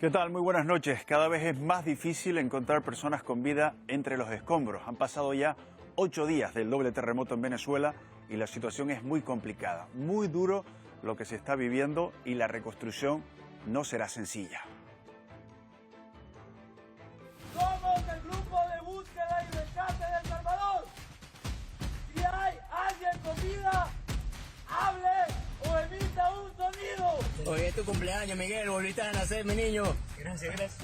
¿Qué tal? Muy buenas noches. Cada vez es más difícil encontrar personas con vida entre los escombros. Han pasado ya 8 días del doble terremoto en Venezuela y la situación es muy complicada. Muy duro lo que se está viviendo y la reconstrucción no será sencilla. Somos el grupo de búsqueda y rescate de El Salvador. Si hay alguien con vida, hable o emita un sonido. Hoy es tu cumpleaños, Miguel. Volviste a nacer, mi niño. Gracias, gracias.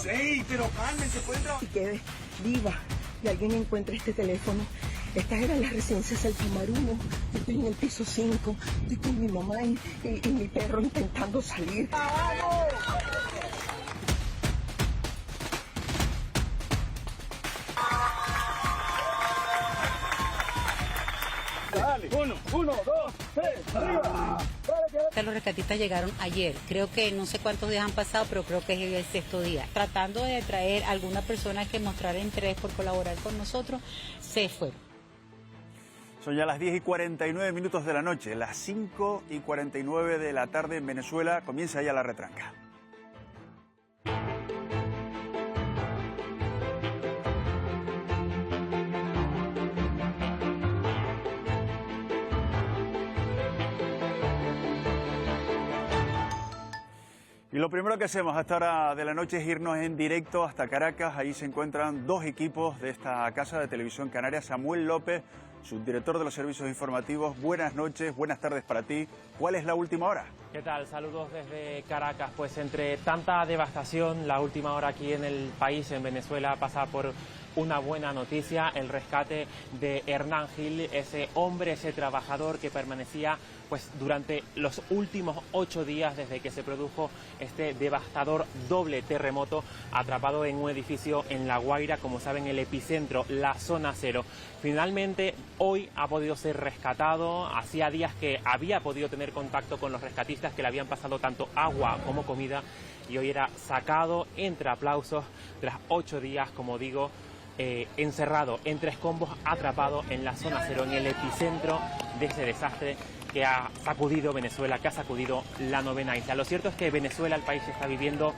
Sí, pero cálmense, pueden trabajar. Y quede viva y alguien encuentre este teléfono. Estas eran las residencias Altamar 1. Yo estoy en el piso 5. Estoy con mi mamá y mi perro intentando salir. ¡Vamos! Dale. 1, 2, 3, arriba. Los rescatistas llegaron ayer. Creo que no sé cuántos días han pasado, pero creo que es el sexto día. Tratando de traer a alguna persona que mostrara interés por colaborar con nosotros, se fueron. Son ya las 10:49 de la noche, las 5:49 de la tarde en Venezuela. Comienza ya la retranca. Y lo primero que hacemos a esta hora de la noche es irnos en directo hasta Caracas. Ahí se encuentran dos equipos de esta casa de televisión canaria. Samuel López, subdirector de los servicios informativos. Buenas noches, buenas tardes para ti. ¿Cuál es la última hora? ¿Qué tal? Saludos desde Caracas. Pues entre tanta devastación, la última hora aquí en el país, en Venezuela, pasa por una buena noticia: el rescate de Hernán Gil, ese hombre, ese trabajador que permanecía pues durante los últimos 8 días desde que se produjo este devastador doble terremoto, atrapado en un edificio en La Guaira, como saben, el epicentro, la zona cero. Finalmente hoy ha podido ser rescatado. Hacía días que había podido tener contacto con los rescatistas, que le habían pasado tanto agua como comida, y hoy era sacado entre aplausos tras 8 días, como digo, encerrado entre escombros, atrapado en la zona cero, en el epicentro de ese desastre que ha sacudido Venezuela, que ha sacudido la novena isla. Lo cierto es que Venezuela, el país, está viviendo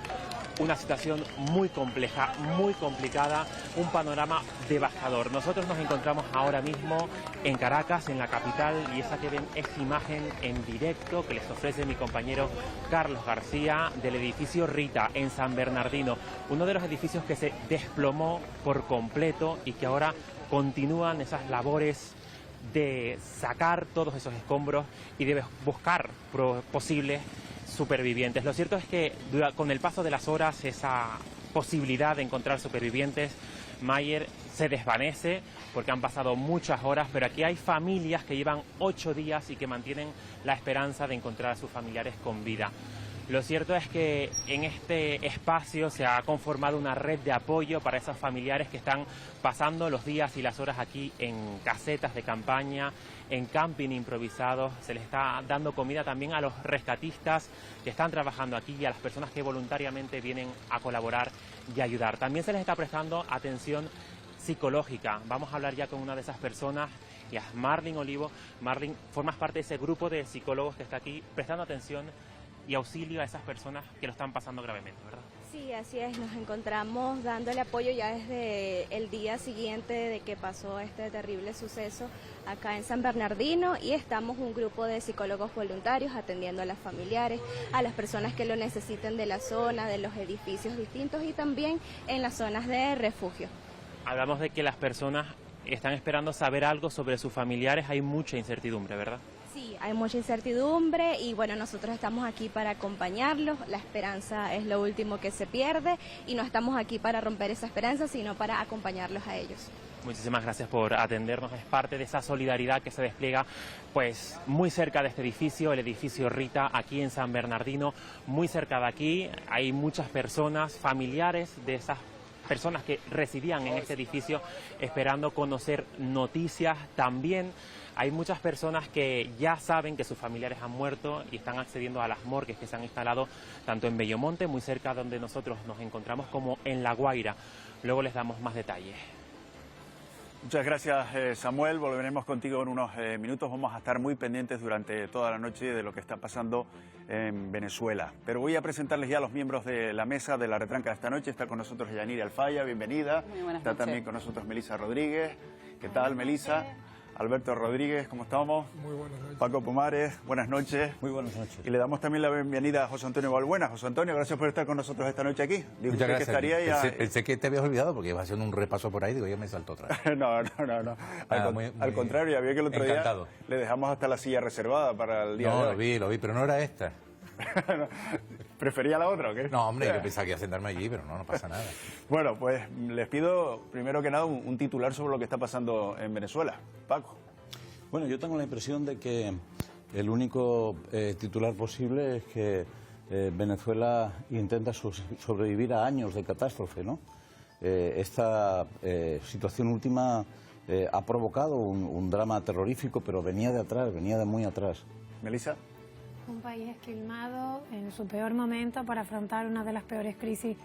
una situación muy compleja, muy complicada, un panorama devastador. Nosotros nos encontramos ahora mismo en Caracas, en la capital, y esa que ven es imagen en directo que les ofrece mi compañero Carlos García del edificio Rita en San Bernardino, uno de los edificios que se desplomó por completo y que ahora continúan esas labores de sacar todos esos escombros y de buscar posibles supervivientes. Lo cierto es que con el paso de las horas esa posibilidad de encontrar supervivientes, Mayer, se desvanece porque han pasado muchas horas, pero aquí hay familias que llevan 8 días y que mantienen la esperanza de encontrar a sus familiares con vida. Lo cierto es que en este espacio se ha conformado una red de apoyo para esos familiares que están pasando los días y las horas aquí en casetas de campaña, en camping improvisados. Se les está dando comida también a los rescatistas que están trabajando aquí y a las personas que voluntariamente vienen a colaborar y ayudar. También se les está prestando atención psicológica. Vamos a hablar ya con una de esas personas, y es Marlin Olivo. Marlin, formas parte de ese grupo de psicólogos que está aquí prestando atención y auxilio a esas personas que lo están pasando gravemente, ¿verdad? Sí, así es, nos encontramos dándole apoyo ya desde el día siguiente de que pasó este terrible suceso acá en San Bernardino, y estamos un grupo de psicólogos voluntarios atendiendo a las familiares, a las personas que lo necesiten de la zona, de los edificios distintos y también en las zonas de refugio. Hablamos de que las personas están esperando saber algo sobre sus familiares, hay mucha incertidumbre, ¿verdad? Sí, hay mucha incertidumbre y bueno, nosotros estamos aquí para acompañarlos. La esperanza es lo último que se pierde y no estamos aquí para romper esa esperanza, sino para acompañarlos a ellos. Muchísimas gracias por atendernos. Es parte de esa solidaridad que se despliega pues muy cerca de este edificio, el edificio Rita, aquí en San Bernardino. Muy cerca de aquí hay muchas personas, familiares de esas personas que residían en este edificio, esperando conocer noticias. También hay muchas personas que ya saben que sus familiares han muerto y están accediendo a las morgues que se han instalado tanto en Bellomonte, muy cerca donde nosotros nos encontramos, como en La Guaira. Luego les damos más detalles. Muchas gracias, Samuel. Volveremos contigo en unos minutos. Vamos a estar muy pendientes durante toda la noche de lo que está pasando en Venezuela. Pero voy a presentarles ya a los miembros de la mesa de la retranca de esta noche. Está con nosotros Yanira Alfaya, bienvenida. Muy buenas Está noches. también con nosotros Melisa Rodríguez. ¿Qué tal, Melisa? Alberto Rodríguez, ¿cómo estamos? Muy buenas noches. Paco Pomares, buenas noches. Muy buenas noches. Y le damos también la bienvenida a José Antonio Balbuena. José Antonio, gracias por estar con nosotros esta noche aquí. Digo, Muchas gracias. Que estaría ya... Pensé que te habías olvidado porque ibas haciendo un repaso por ahí, digo, ya me saltó otra vez. No. Al contrario, ya vi que el otro encantado. día le dejamos hasta la silla reservada para el día de hoy. No, lo vi, pero no era esta. ¿Prefería la otra o qué? No, hombre, yo pensaba que iba a sentarme allí, pero no pasa nada. Bueno, pues les pido, primero que nada, un titular sobre lo que está pasando en Venezuela. Paco. Bueno, yo tengo la impresión de que el único titular posible es que Venezuela intenta sobrevivir a años de catástrofe, ¿no? Esta situación última ha provocado un drama terrorífico, pero venía de atrás, venía de muy atrás. Melisa. Un país esquilmado en su peor momento para afrontar una de las peores crisis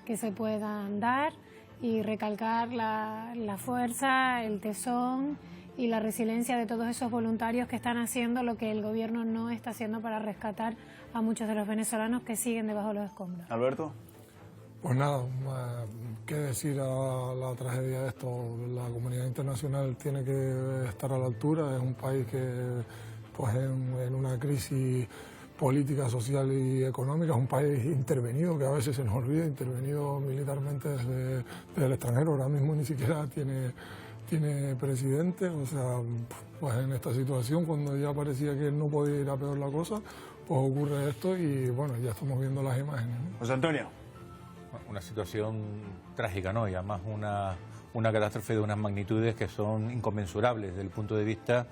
que se puedan dar y recalcar la fuerza, el tesón y la resiliencia de todos esos voluntarios que están haciendo lo que el gobierno no está haciendo para rescatar a muchos de los venezolanos que siguen debajo de los escombros. Alberto. Pues nada, qué decir a la tragedia de esto. La comunidad internacional tiene que estar a la altura. Es un país que, pues, en una crisis política, social y económica, es un país intervenido, que a veces se nos olvida, intervenido militarmente desde el extranjero. Ahora mismo ni siquiera tiene presidente, o sea, pues en esta situación, cuando ya parecía que no podía ir a peor la cosa, pues ocurre esto y bueno, ya estamos viendo las imágenes, ¿no? José Antonio. Una situación trágica, ¿no? Y además una catástrofe de unas magnitudes que son inconmensurables desde el punto de vista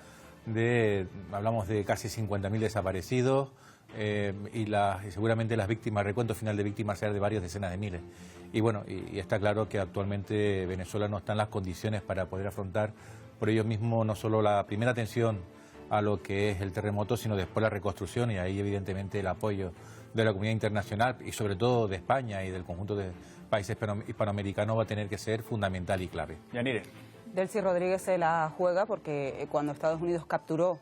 de, hablamos de casi 50.000 desaparecidos y seguramente las víctimas, el recuento final de víctimas será de varias decenas de miles. Y bueno, y está claro que actualmente Venezuela no está en las condiciones para poder afrontar por ello mismo no solo la primera atención a lo que es el terremoto, sino después la reconstrucción, y ahí evidentemente el apoyo de la comunidad internacional y sobre todo de España y del conjunto de países hispanoamericanos va a tener que ser fundamental y clave. Yanire. Delcy Rodríguez se la juega porque cuando Estados Unidos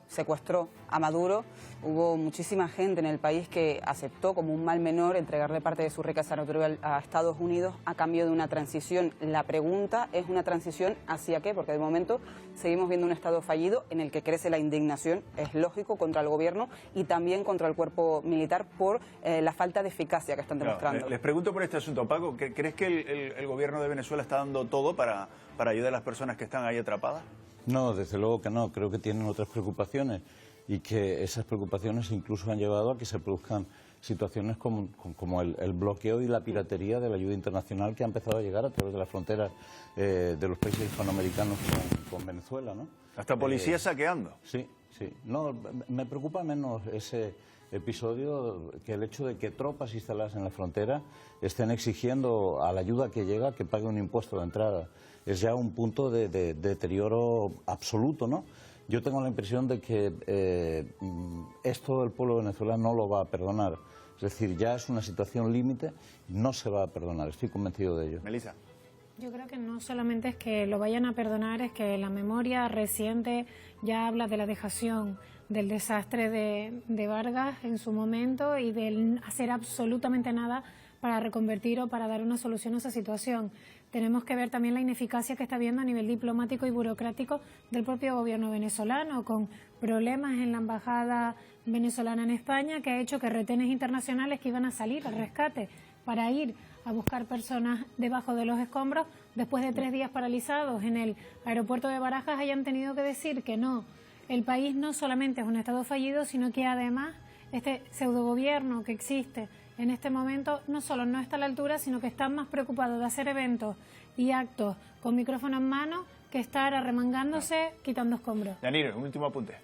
secuestró a Maduro, hubo muchísima gente en el país que aceptó como un mal menor entregarle parte de su riqueza natural a Estados Unidos a cambio de una transición. La pregunta es una transición hacia qué, porque de momento seguimos viendo un Estado fallido en el que crece la indignación, es lógico, contra el gobierno y también contra el cuerpo militar por la falta de eficacia que están demostrando. Les pregunto por este asunto, Paco, ¿crees que el gobierno de Venezuela está dando todo para ayudar a las personas que están ahí atrapadas? No, desde luego que no. Creo que tienen otras preocupaciones y que esas preocupaciones incluso han llevado a que se produzcan situaciones como el bloqueo y la piratería de la ayuda internacional que ha empezado a llegar a través de las fronteras de los países hispanoamericanos con Venezuela, ¿no? Hasta policías saqueando. Sí. No, me preocupa menos ese episodio que el hecho de que tropas instaladas en la frontera estén exigiendo a la ayuda que llega que pague un impuesto de entrada. Es ya un punto de deterioro absoluto, ¿no? Yo tengo la impresión de que esto el pueblo venezolano no lo va a perdonar. Es decir, ya es una situación límite, no se va a perdonar, estoy convencido de ello. Melisa. Yo creo que no solamente es que lo vayan a perdonar, es que la memoria reciente ya habla de la dejación, del desastre de Vargas en su momento y de hacer absolutamente nada para reconvertir o para dar una solución a esa situación. Tenemos que ver también la ineficacia que está habiendo a nivel diplomático y burocrático del propio gobierno venezolano, con problemas en la embajada venezolana en España, que ha hecho que retenes internacionales que iban a salir al rescate para ir a buscar personas debajo de los escombros, después de 3 días paralizados en el aeropuerto de Barajas, hayan tenido que decir que no. El país no solamente es un Estado fallido, sino que además este pseudogobierno que existe en este momento no solo no está a la altura, sino que está más preocupado de hacer eventos y actos con micrófono en mano que estar arremangándose quitando escombros. Yanire, un último apunte.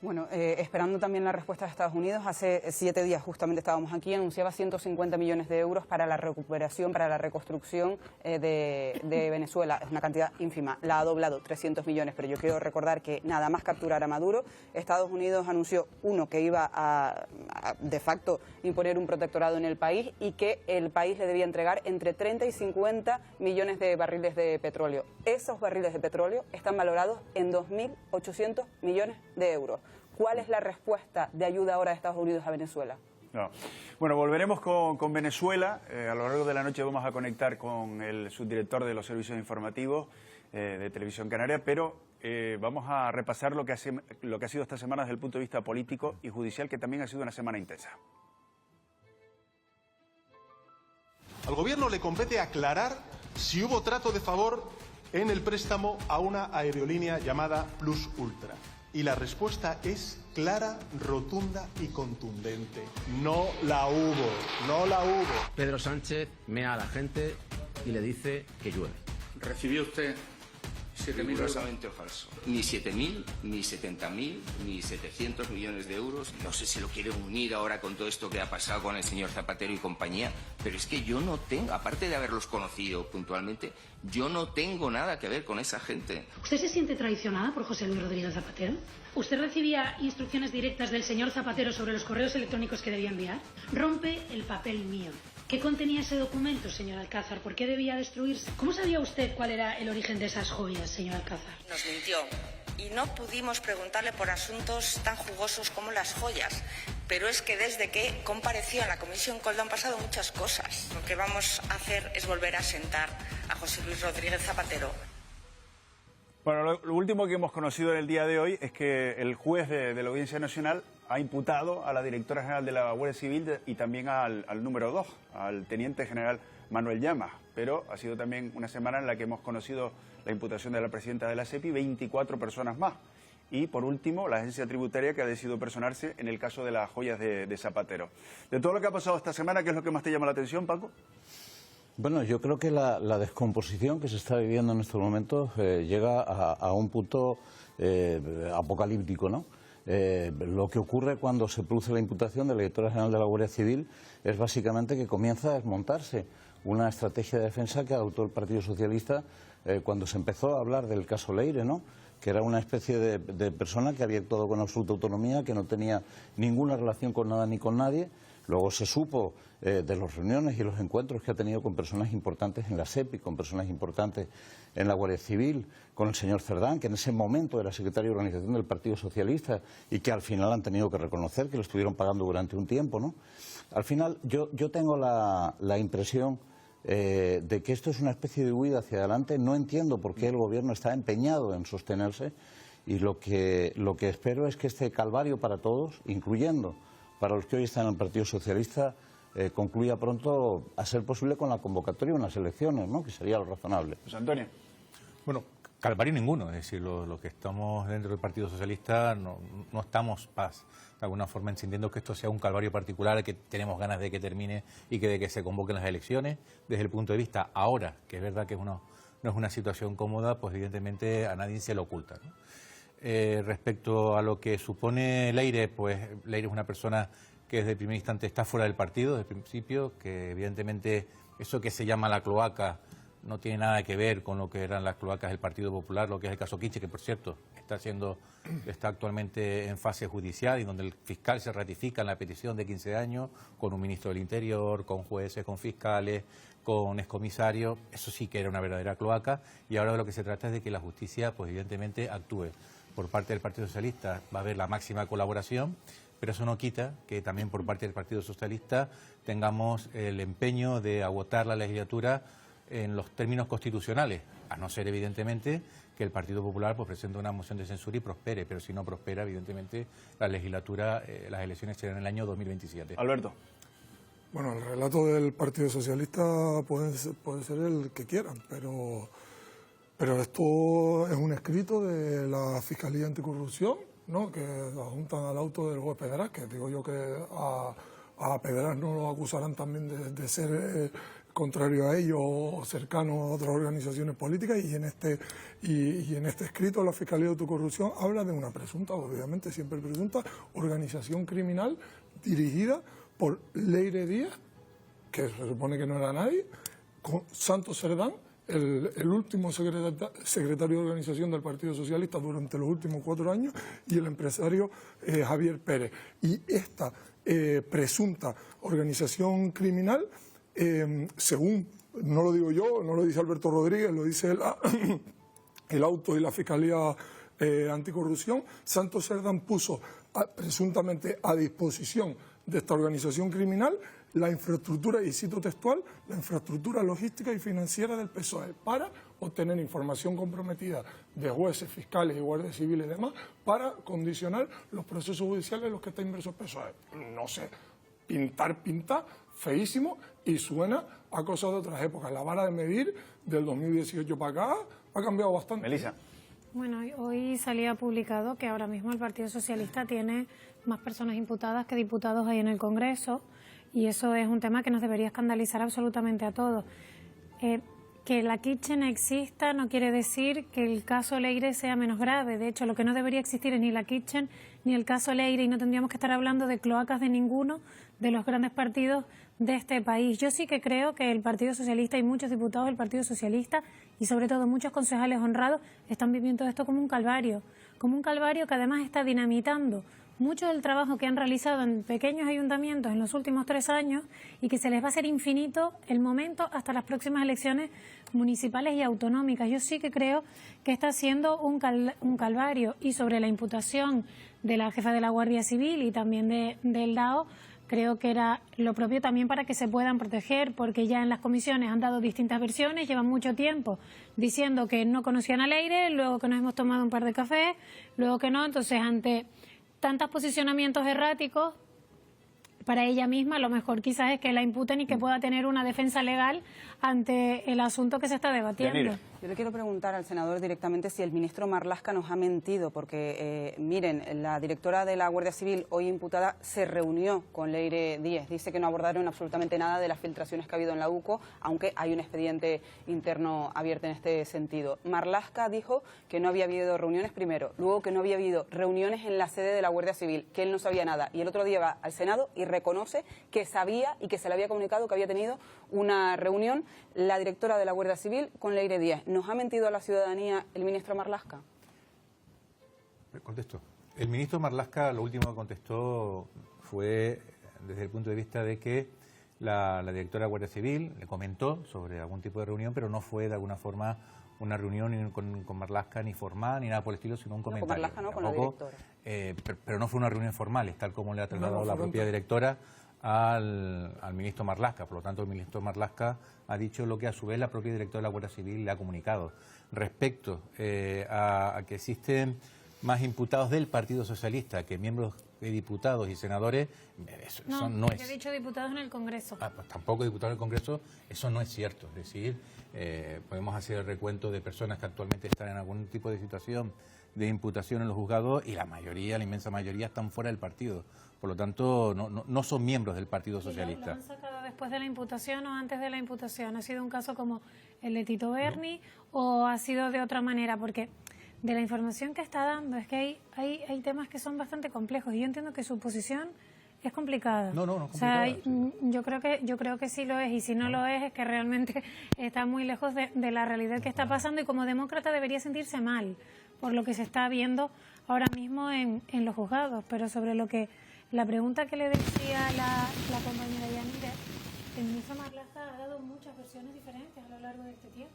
Bueno, esperando también la respuesta de Estados Unidos, hace 7 días justamente estábamos aquí, anunciaba 150 millones de euros para la recuperación, para la reconstrucción de Venezuela. Es una cantidad ínfima, la ha doblado, 300 millones, pero yo quiero recordar que nada más capturar a Maduro, Estados Unidos anunció, que iba a de facto imponer un protectorado en el país y que el país le debía entregar entre 30 y 50 millones de barriles de petróleo. Esos barriles de petróleo petróleo están valorados en 2.800 millones de euros. ¿Cuál es la respuesta de ayuda ahora de Estados Unidos a Venezuela? No. Bueno, volveremos con Venezuela. A lo largo de la noche vamos a conectar con el subdirector de los servicios informativos de Televisión Canaria, pero vamos a repasar lo que ha sido esta semana desde el punto de vista político y judicial, que también ha sido una semana intensa. Al Gobierno le compete aclarar si hubo trato de favor en el préstamo a una aerolínea llamada Plus Ultra. Y la respuesta es clara, rotunda y contundente. No la hubo, no la hubo. Pedro Sánchez mea a la gente y le dice que llueve. ¿Recibió usted 7.000 rigurosamente falso? Ni 7.000, ni 70.000, ni 700 millones de euros. No sé si lo quieren unir ahora con todo esto que ha pasado con el señor Zapatero y compañía, pero es que yo no tengo, aparte de haberlos conocido puntualmente, yo no tengo nada que ver con esa gente. ¿Usted se siente traicionada por José Luis Rodríguez Zapatero? ¿Usted recibía instrucciones directas del señor Zapatero sobre los correos electrónicos que debía enviar? Rompe el papel mío. ¿Qué contenía ese documento, señor Alcázar? ¿Por qué debía destruirse? ¿Cómo sabía usted cuál era el origen de esas joyas, señor Alcázar? Nos mintió y no pudimos preguntarle por asuntos tan jugosos como las joyas. Pero es que desde que compareció en la Comisión Coldo han pasado muchas cosas. Lo que vamos a hacer es volver a sentar a José Luis Rodríguez Zapatero. Bueno, lo último que hemos conocido en el día de hoy es que el juez de la Audiencia Nacional ha imputado a la directora general de la Guardia Civil y también al número 2, al teniente general Manuel Llamas. Pero ha sido también una semana en la que hemos conocido la imputación de la presidenta de la SEPI, 24 personas más. Y, por último, la agencia tributaria, que ha decidido personarse en el caso de las joyas de Zapatero. De todo lo que ha pasado esta semana, ¿qué es lo que más te llama la atención, Paco? Bueno, yo creo que la descomposición que se está viviendo en estos momentos llega a un punto apocalíptico, ¿no? Lo que ocurre cuando se produce la imputación de la directora general de la Guardia Civil es básicamente que comienza a desmontarse una estrategia de defensa que adoptó el Partido Socialista cuando se empezó a hablar del caso Leire, ¿no? Que era una especie de persona que había actuado con absoluta autonomía, que no tenía ninguna relación con nada ni con nadie. Luego se supo de las reuniones y los encuentros que ha tenido con personas importantes en la SEPI, con personas importantes en la Guardia Civil, con el señor Cerdán, que en ese momento era secretario de organización del Partido Socialista y que al final han tenido que reconocer que lo estuvieron pagando durante un tiempo, ¿no? Al final yo tengo la impresión de que esto es una especie de huida hacia adelante. No entiendo por qué el Gobierno está empeñado en sostenerse y lo que espero es que este calvario para todos, incluyendo para los que hoy están en el Partido Socialista, concluya pronto, a ser posible, con la convocatoria de unas elecciones, ¿no? Que sería lo razonable. Pues Antonio. Bueno, calvario ninguno, es decir, los que estamos dentro del Partido Socialista no estamos de alguna forma entendiendo que esto sea un calvario particular, que tenemos ganas de que termine y de que se convoquen las elecciones. Desde el punto de vista ahora, que es verdad que no es una situación cómoda, pues evidentemente a nadie se le oculta, ¿no? Respecto a lo que supone Leire, pues Leire es una persona que desde el primer instante está fuera del partido, desde el principio, que evidentemente eso que se llama la cloaca no tiene nada que ver con lo que eran las cloacas del Partido Popular, lo que es el caso Kitche, que por cierto está actualmente en fase judicial y donde el fiscal se ratifica en la petición de 15 años con un ministro del Interior, con jueces, con fiscales, con excomisarios. Eso sí que era una verdadera cloaca y ahora de lo que se trata es de que la justicia, pues evidentemente, actúe. Por parte del Partido Socialista va a haber la máxima colaboración, pero eso no quita que también por parte del Partido Socialista tengamos el empeño de agotar la legislatura en los términos constitucionales, a no ser evidentemente que el Partido Popular pues presente una moción de censura y prospere, pero si no prospera, evidentemente la legislatura, las elecciones serán en el año 2027. Alberto. Bueno, el relato del Partido Socialista puede ser el que quieran, pero esto es un escrito de la Fiscalía Anticorrupción, ¿no? Que adjuntan al auto del juez Pedraz, que digo yo que a Pedraz no lo acusarán también de ser contrario a ellos o cercano a otras organizaciones políticas, y en este escrito la Fiscalía Anticorrupción habla de una presunta, obviamente siempre presunta, organización criminal dirigida por Leire Díaz, que se supone que no era nadie, con Santos Cerdán, el último secretario de organización del Partido Socialista durante los últimos 4 años, y el empresario Javier Pérez. Y esta presunta organización criminal, según, no lo digo yo, no lo dice Alberto Rodríguez, lo dice el auto y la Fiscalía Anticorrupción, Santos Cerdán puso presuntamente a disposición de esta organización criminal la infraestructura, y cito textual, la infraestructura logística y financiera del PSOE para obtener información comprometida de jueces, fiscales y guardias civiles y demás para condicionar los procesos judiciales en los que está inmerso el PSOE. No sé, pinta feísimo y suena a cosas de otras épocas. La vara de medir del 2018 para acá ha cambiado bastante. Melissa. Bueno, hoy salía publicado que ahora mismo el Partido Socialista tiene más personas imputadas que diputados ahí en el Congreso, y eso es un tema que nos debería escandalizar absolutamente a todos. Que la Kitchen exista no quiere decir que el caso Leire sea menos grave. De hecho, lo que no debería existir es ni la Kitchen ni el caso Leire, y no tendríamos que estar hablando de cloacas de ninguno de los grandes partidos de este país. Yo sí que creo que el Partido Socialista y muchos diputados del Partido Socialista y sobre todo muchos concejales honrados están viviendo esto como un calvario que además está dinamitando mucho del trabajo que han realizado en pequeños ayuntamientos en los últimos 3 años, y que se les va a hacer infinito el momento hasta las próximas elecciones municipales y autonómicas. Yo sí que creo que está siendo un calvario, y sobre la imputación de la jefa de la Guardia Civil y también del DAO, creo que era lo propio también para que se puedan proteger, porque ya en las comisiones han dado distintas versiones, llevan mucho tiempo diciendo que no conocían a Leire, luego que nos hemos tomado un par de cafés, luego que no. Entonces, ante tantos posicionamientos erráticos, para ella misma lo mejor quizás es que la imputen y que pueda tener una defensa legal ante el asunto que se está debatiendo. Yo le quiero preguntar al senador directamente si el ministro Marlaska nos ha mentido, porque miren, la directora de la Guardia Civil, hoy imputada, se reunió con Leire Díez. Dice que no abordaron absolutamente nada de las filtraciones que ha habido en la UCO, aunque hay un expediente interno abierto en este sentido. Marlaska dijo que no había habido reuniones primero, luego que no había habido reuniones en la sede de la Guardia Civil, que él no sabía nada, y el otro día va al Senado y reconoce que sabía y que se le había comunicado que había tenido una reunión la directora de la Guardia Civil con Leire Díez. ¿Nos ha mentido a la ciudadanía el ministro Marlaska? Contesto. El ministro Marlaska lo último que contestó fue desde el punto de vista de que la directora de la Guardia Civil le comentó sobre algún tipo de reunión, pero no fue de alguna forma una reunión con Marlaska ni formal ni nada por el estilo, sino un comentario. Con Marlaska no, con la directora. Pero no fue una reunión formal, tal como le ha trasladado la propia directora al ministro Marlaska. Por lo tanto, el ministro Marlaska ha dicho lo que a su vez la propia directora de la Guardia Civil le ha comunicado. Respecto a que existen más imputados del Partido Socialista que miembros de diputados y senadores, eso no es. He dicho diputados en el Congreso. Pues tampoco diputados en el Congreso, eso no es cierto. Es decir, podemos hacer el recuento de personas que actualmente están en algún tipo de situación de imputación en los juzgados, y la mayoría, la inmensa mayoría, están fuera del partido. Por lo tanto, no son miembros del Partido Socialista. ¿Lo han sacado después de la imputación o antes de la imputación? ¿Ha sido un caso como el de Tito Berni o ha sido de otra manera? Porque de la información que está dando es que hay temas que son bastante complejos, y yo entiendo que su posición es complicada. No es complicada. O sea, yo creo que sí lo es, y si no lo es que realmente está muy lejos de la realidad que está pasando, y como demócrata debería sentirse mal por lo que se está viendo ahora mismo en los juzgados. Pero sobre la pregunta que le decía la compañera Yanira, el ministro Marlaska ha dado muchas versiones diferentes a lo largo de este tiempo.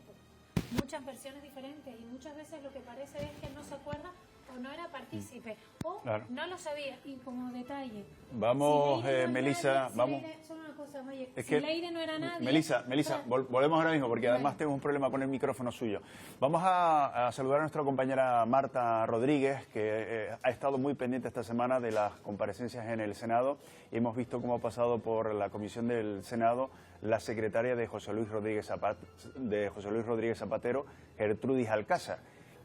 Muchas versiones diferentes, y muchas veces lo que parece es que no se acuerda o no era partícipe o no lo sabía. Y como detalle, vamos, si Melissa, vamos. Solo una cosa, oye, Es si que, Leire no era nadie. Melissa, volvemos ahora mismo, porque además tengo un problema con el micrófono suyo. Vamos a saludar a nuestra compañera Marta Rodríguez, que ha estado muy pendiente esta semana de las comparecencias en el Senado, y hemos visto cómo ha pasado por la comisión del Senado la secretaria de José Luis Rodríguez Zapatero, Gertrudis Alcázar.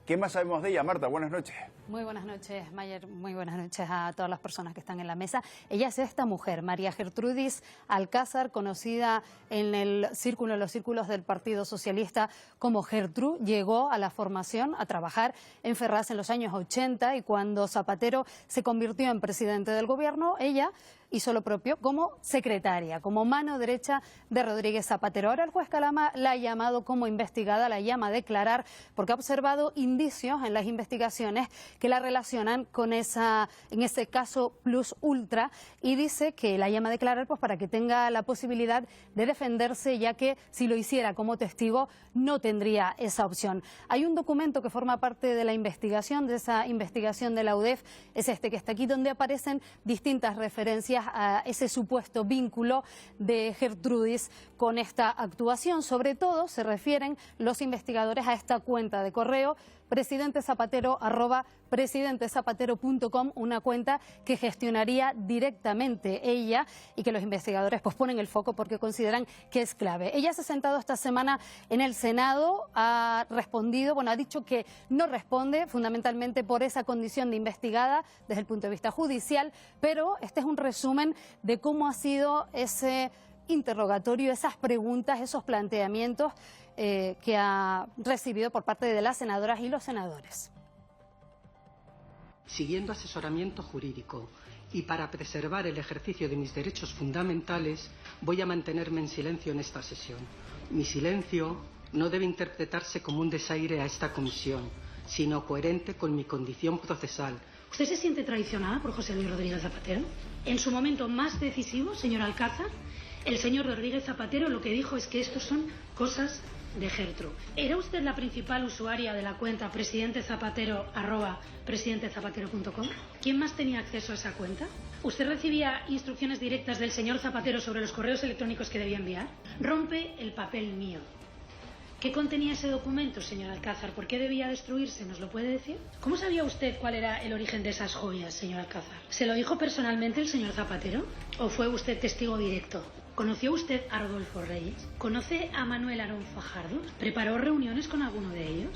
¿Qué más sabemos de ella, Marta? Buenas noches. Muy buenas noches, Mayer. Muy buenas noches a todas las personas que están en la mesa. Ella es esta mujer, María Gertrudis Alcázar, conocida en los círculos del Partido Socialista como Gertru. Llegó a la formación a trabajar en Ferraz en los años 80, y cuando Zapatero se convirtió en presidente del gobierno, ella hizo lo propio como secretaria, como mano derecha de Rodríguez Zapatero. Ahora el juez Calama la ha llamado como investigada, la llama a declarar porque ha observado indicios en las investigaciones que la relacionan con en ese caso Plus Ultra, y dice que la llama a declarar pues para que tenga la posibilidad de defenderse, ya que si lo hiciera como testigo no tendría esa opción. Hay un documento que forma parte de la investigación, de esa investigación de la UDEF, es este que está aquí, donde aparecen distintas referencias a ese supuesto vínculo de Gertrudis con esta actuación. Sobre todo se refieren los investigadores a esta cuenta de correo presidentezapatero@presidentezapatero.com, una cuenta que gestionaría directamente ella y que los investigadores pues ponen el foco porque consideran que es clave. Ella se ha sentado esta semana en el Senado, ha respondido, bueno, ha dicho que no responde fundamentalmente por esa condición de investigada desde el punto de vista judicial, pero este es un resumen de cómo ha sido ese interrogatorio, esas preguntas, esos planteamientos que ha recibido por parte de las senadoras y los senadores. Siguiendo asesoramiento jurídico y para preservar el ejercicio de mis derechos fundamentales, voy a mantenerme en silencio en esta sesión. Mi silencio no debe interpretarse como un desaire a esta comisión, sino coherente con mi condición procesal. ¿Usted se siente traicionada por José Luis Rodríguez Zapatero? En su momento más decisivo, señor Alcázar, el señor Rodríguez Zapatero lo que dijo es que estos son cosas de Gertrude. ¿Era usted la principal usuaria de la cuenta presidentezapatero@presidentezapatero.com? ¿Quién más tenía acceso a esa cuenta? ¿Usted recibía instrucciones directas del señor Zapatero sobre los correos electrónicos que debía enviar? Rompe el papel mío. ¿Qué contenía ese documento, señor Alcázar? ¿Por qué debía destruirse? ¿Nos lo puede decir? ¿Cómo sabía usted cuál era el origen de esas joyas, señor Alcázar? ¿Se lo dijo personalmente el señor Zapatero? ¿O fue usted testigo directo? ¿Conoció usted a Rodolfo Reyes? ¿Conoce a Manuel Arón Fajardo? ¿Preparó reuniones con alguno de ellos?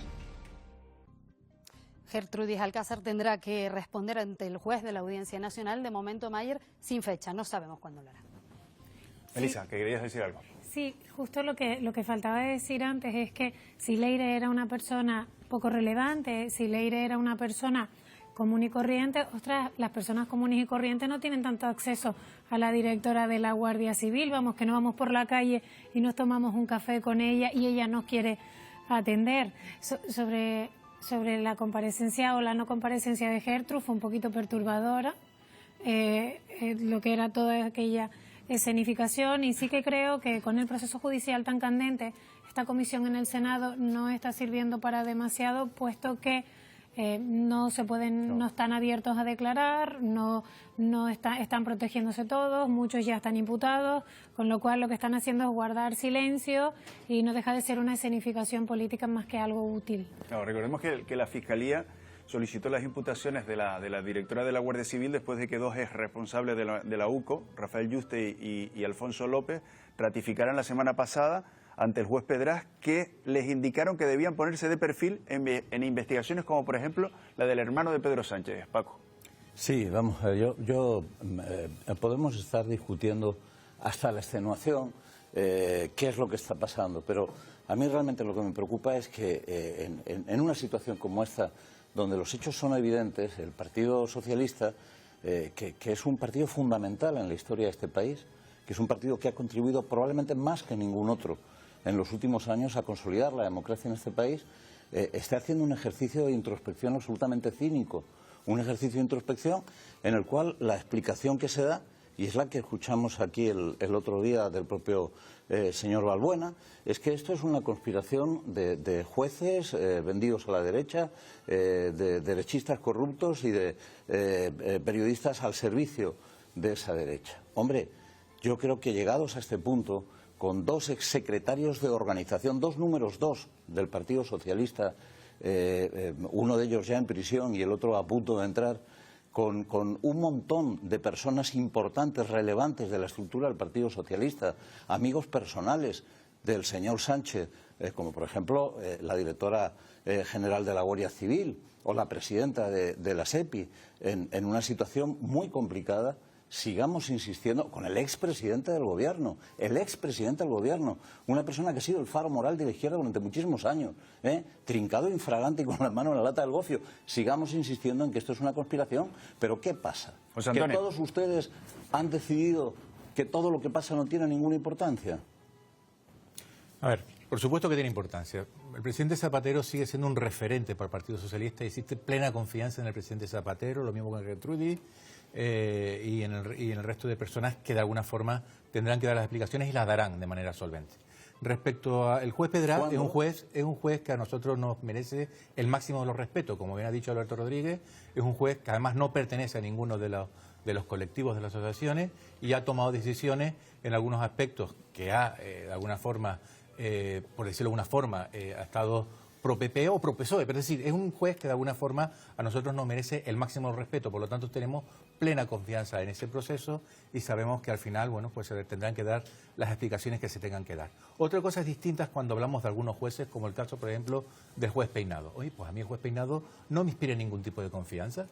Gertrudis Alcázar tendrá que responder ante el juez de la Audiencia Nacional, de momento Mayer, sin fecha, no sabemos cuándo lo hará. Elisa, ¿que querías decir algo? Sí, justo lo que faltaba decir antes es que si Leire era una persona poco relevante, si Leire era una persona común y corriente, ostras, las personas comunes y corrientes no tienen tanto acceso a la directora de la Guardia Civil, vamos, que no vamos por la calle y nos tomamos un café con ella y ella nos quiere atender. Sobre la comparecencia o la no comparecencia de Gertrude fue un poquito perturbadora, lo que era toda aquella escenificación, y sí que creo que con el proceso judicial tan candente, esta comisión en el Senado no está sirviendo para demasiado, puesto que no están abiertos a declarar, están protegiéndose todos, muchos ya están imputados, con lo cual lo que están haciendo es guardar silencio y no deja de ser una escenificación política más que algo útil. Claro, recordemos que la Fiscalía solicitó las imputaciones de la directora de la Guardia Civil después de que dos ex responsables de la UCO, Rafael Yuste y Alfonso López, ratificaran la semana pasada ante el juez Pedraz que les indicaron que debían ponerse de perfil en investigaciones como, por ejemplo, la del hermano de Pedro Sánchez. Paco. Sí, vamos a ver, podemos estar discutiendo hasta la extenuación qué es lo que está pasando, pero a mí realmente lo que me preocupa es que en una situación como esta, donde los hechos son evidentes, el Partido Socialista, que es un partido fundamental en la historia de este país, que es un partido que ha contribuido probablemente más que ningún otro en los últimos años a consolidar la democracia en este país, está haciendo un ejercicio de introspección absolutamente cínico, un ejercicio de introspección en el cual la explicación que se da, y es la que escuchamos aquí el otro día del propio señor Balbuena, es que esto es una conspiración de jueces vendidos a la derecha, de derechistas corruptos y de periodistas al servicio de esa derecha. Hombre, yo creo que llegados a este punto, con dos exsecretarios de organización, dos números 2 del Partido Socialista, uno de ellos ya en prisión y el otro a punto de entrar, con un montón de personas importantes, relevantes de la estructura del Partido Socialista, amigos personales del señor Sánchez, como por ejemplo la directora general de la Guardia Civil o la presidenta de la SEPI, en una situación muy complicada. sigamos insistiendo con el expresidente del gobierno, una persona que ha sido el faro moral de la izquierda durante muchísimos años, trincado infragante y con la mano en la lata del gofio. Sigamos insistiendo en que esto es una conspiración, pero ¿qué pasa? José ¿Que Antonio. todos ustedes han decidido que todo lo que pasa no tiene ninguna importancia? A ver, por supuesto que tiene importancia. El presidente Zapatero sigue siendo un referente para el Partido Socialista y existe plena confianza en el presidente Zapatero, lo mismo con Gertrudis y en el resto de personas que de alguna forma tendrán que dar las explicaciones y las darán de manera solvente. Respecto al juez Pedraz, es un juez que a nosotros nos merece el máximo de los respetos, como bien ha dicho Alberto Rodríguez, es un juez que además no pertenece a ninguno de los colectivos de las asociaciones y ha tomado decisiones en algunos aspectos que ha, de alguna forma, por decirlo de alguna forma, ha estado pro PP o pro PSOE, pero es decir, es un juez que de alguna forma a nosotros nos merece el máximo respeto, por lo tanto tenemos plena confianza en ese proceso y sabemos que al final, bueno, pues se tendrán que dar las explicaciones que se tengan que dar. Otra cosa es distinta cuando hablamos de algunos jueces, como el caso, por ejemplo, del juez Peinado. Oye, pues a mí el juez Peinado no me inspira ningún tipo de confianza.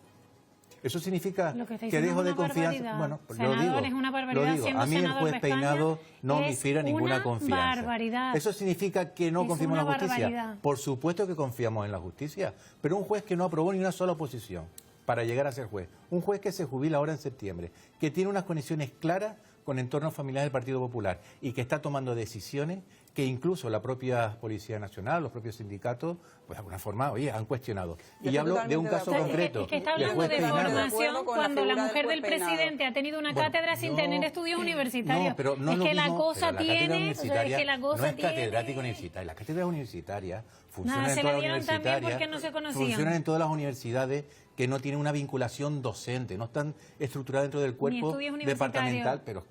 ¿Eso significa que dejo de confianza? Bueno, pues yo digo, a mí el juez Peinado no me inspira ninguna confianza. Barbaridad. ¿Eso significa que no confiamos en la justicia? Por supuesto que confiamos en la justicia, pero un juez que no aprobó ni una sola oposición para llegar a ser juez, un juez que se jubila ahora en septiembre, que tiene unas conexiones claras con entornos familiares del Partido Popular y que está tomando decisiones que incluso la propia Policía Nacional, los propios sindicatos, pues de alguna forma, oye, han cuestionado. Y hablo de un caso concreto. Es que está hablando de formación cuando la mujer del presidente ha tenido una cátedra sin tener estudios universitarios. No, pero no es es que lo la mismo, cosa tiene... es catedrático universitario. Las cátedras universitarias funcionan en todas las universitarias, no se conocían. funcionan en todas las universidades que no tienen una vinculación docente, no están estructuradas dentro del cuerpo departamental, pero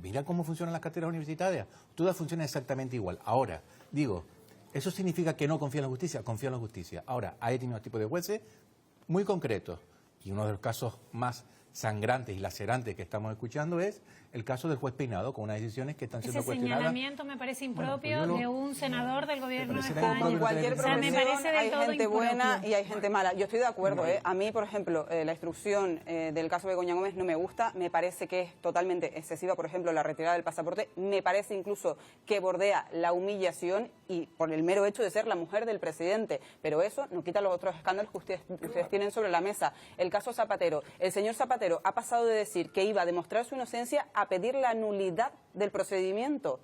mira cómo funcionan las cátedras universitarias. Todas funcionan exactamente igual. Ahora, digo, ¿eso significa que no confía en la justicia? Confía en la justicia. Ahora, hay determinados tipos de jueces muy concretos. Y uno de los casos más sangrantes y lacerantes que estamos escuchando es el caso del juez Peinado, con unas decisiones que están siendo cuestionadas. Ese señalamiento me parece impropio de un senador del gobierno de España. En cualquier profesión hay gente buena y hay gente mala. Yo estoy de acuerdo. A mí, por ejemplo, la instrucción del caso de Begoña Gómez no me gusta. Me parece que es totalmente excesiva. Por ejemplo, la retirada del pasaporte. Me parece incluso que bordea la humillación y por el mero hecho de ser la mujer del presidente. Pero eso no quita los otros escándalos que ustedes tienen sobre la mesa. El caso Zapatero. El señor Zapatero ha pasado de decir que iba a demostrar su inocencia a pedir la nulidad del procedimiento.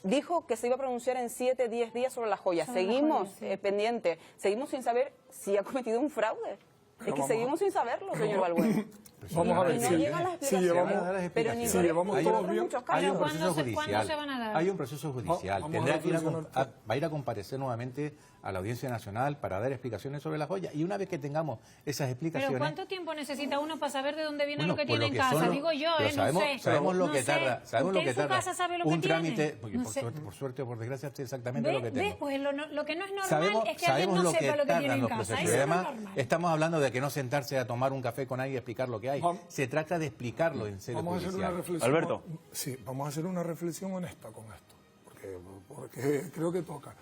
Dijo que se iba a pronunciar en 7-10 días sobre las joyas. Seguimos pendientes. Seguimos sin saber si ha cometido un fraude. Es que seguimos sin saberlo, señor Balbuena. Vamos a ver si llevamos todos bien. Hay un proceso judicial. Hay un proceso judicial. Tendrá que va a ir a comparecer nuevamente a la Audiencia Nacional para dar explicaciones sobre la joya. Y una vez que tengamos esas explicaciones... ¿Pero cuánto tiempo necesita uno para saber de dónde viene lo que tiene en casa? Digo yo, sabemos, no sé. Sabemos lo que tarda. Sabemos lo que tarda. ¿Usted en su casa sabe lo que un trámite, tiene? Por suerte o por desgracia, sé exactamente lo que tengo. Pues lo que no es normal es que alguien no lo sepa lo que tiene en los casa. procesos. Y además, estamos hablando de que no sentarse a tomar un café con alguien y explicar lo que hay. Se trata de explicarlo en serio judicial. Alberto. Sí, vamos a hacer una reflexión honesta con esto, porque creo que toca.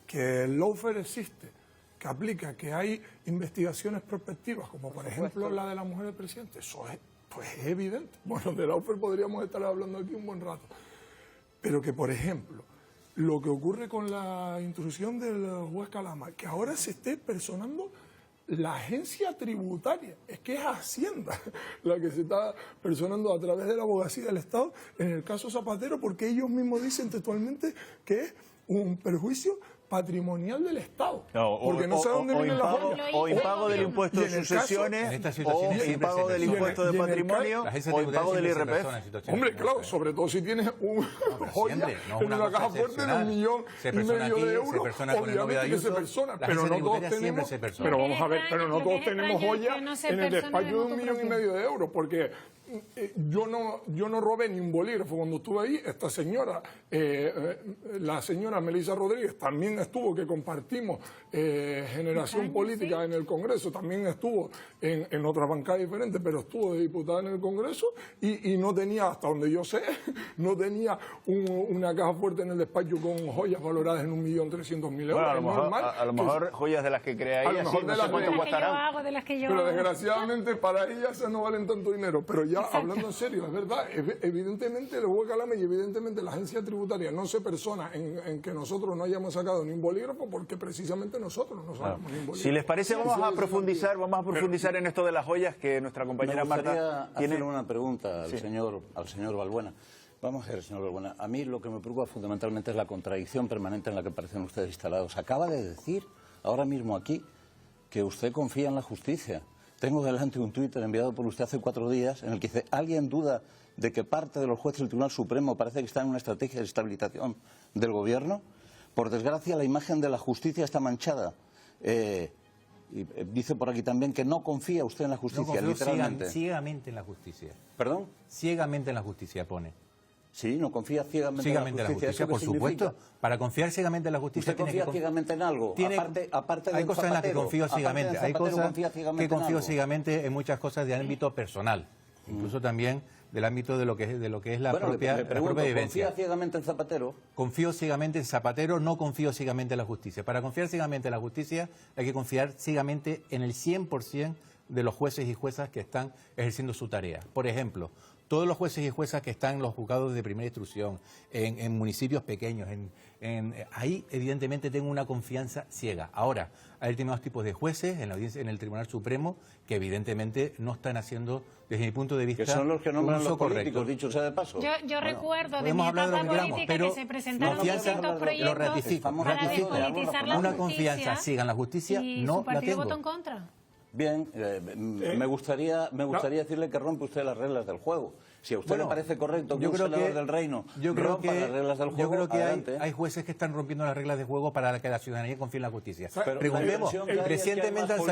Que el lawfare existe, que aplica, que hay investigaciones prospectivas, como por ejemplo la de la mujer del presidente. Eso es evidente. Bueno, de lawfare podríamos estar hablando aquí un buen rato. Pero que, por ejemplo, lo que ocurre con la intrusión del juez Calama, que ahora se esté personando la agencia tributaria, es que es Hacienda la que se está personando a través de la abogacía del Estado en el caso Zapatero, porque ellos mismos dicen textualmente que es un perjuicio patrimonial del Estado. No, porque no sé dónde viene la joya. O impago del impuesto de sucesiones, o impago del impuesto de patrimonio, o impago del IRPF. Hombre, claro, sobre todo si tienes un joya en una caja fuerte de 1,5 millones de euros, obviamente que se persona, pero no todos tenemos... Pero vamos a ver, pero no todos tenemos joya en el despacho de 1,5 millones de euros, porque... Yo no robé ni un bolígrafo cuando estuve ahí. Esta señora, la señora Melissa Rodríguez, también estuvo, que compartimos generación política en el Congreso, también estuvo en otras bancadas diferentes, pero estuvo de diputada en el Congreso y no tenía, hasta donde yo sé, no tenía una caja fuerte en el despacho con joyas valoradas en 1.300.000 euros. Bueno, a lo mejor joyas de las que crea ella, sí, no sé cuánto costarán. Pero desgraciadamente para ella esas no valen tanto dinero, pero ya ya Exacto. hablando en serio, es verdad, evidentemente el juez Calama y evidentemente la agencia tributaria no se persona en que nosotros no hayamos sacado ni un bolígrafo porque precisamente nosotros no sacamos ni un bolígrafo. Si les parece, vamos a profundizar en esto de las joyas que nuestra compañera Marta Me gustaría tiene. hacer una pregunta al señor Balbuena. Vamos a ver, señor Balbuena, a mí lo que me preocupa fundamentalmente es la contradicción permanente en la que parecen ustedes instalados. Acaba de decir, ahora mismo aquí, que usted confía en la justicia. Tengo delante un Twitter enviado por usted hace 4 días en el que dice, ¿alguien duda de que parte de los jueces del Tribunal Supremo parece que está en una estrategia de estabilización del Gobierno? Por desgracia, la imagen de la justicia está manchada. Y dice por aquí también que no confía usted en la justicia, No confío literalmente. ciegamente en la justicia. ¿Perdón? Ciegamente en la justicia, pone. Sí, no confía ciegamente en la justicia. ¿Eso qué por supuesto. significa? Para confiar ciegamente en la justicia... ¿Usted confía ciegamente en algo? Aparte hay de cosas en las que confío ciegamente. Hay cosas que confío algo. ciegamente en muchas cosas de ámbito personal. Incluso también del ámbito de lo que es la propia vivencia. ¿Confía ciegamente en Zapatero? Confío ciegamente en Zapatero, no confío ciegamente en la justicia. Para confiar ciegamente en la justicia hay que confiar ciegamente en el 100% de los jueces y juezas que están ejerciendo su tarea. Por ejemplo, todos los jueces y juezas que están en los juzgados de primera instrucción, en municipios pequeños, ahí evidentemente tengo una confianza ciega. Ahora, hay determinados tipos de jueces en el Tribunal Supremo que evidentemente no están haciendo, desde mi punto de vista, que son los que nombran los políticos, correcto. dicho sea de paso. Yo recuerdo de mi podemos hablar de lo etapa que queramos, política pero que se presentaron confianza, distintos proyectos lo ratifico, para despolitizar la una justicia. confianza ciega en la justicia y no su la partido tengo. votó en contra. Bien, me gustaría decirle que rompe usted las reglas del juego. Si a usted le parece correcto que un senador del Reino rompa las reglas del juego, yo creo que adelante. hay jueces que están rompiendo las reglas de juego para que la ciudadanía confíe en la justicia. Pero preguntemos, recientemente han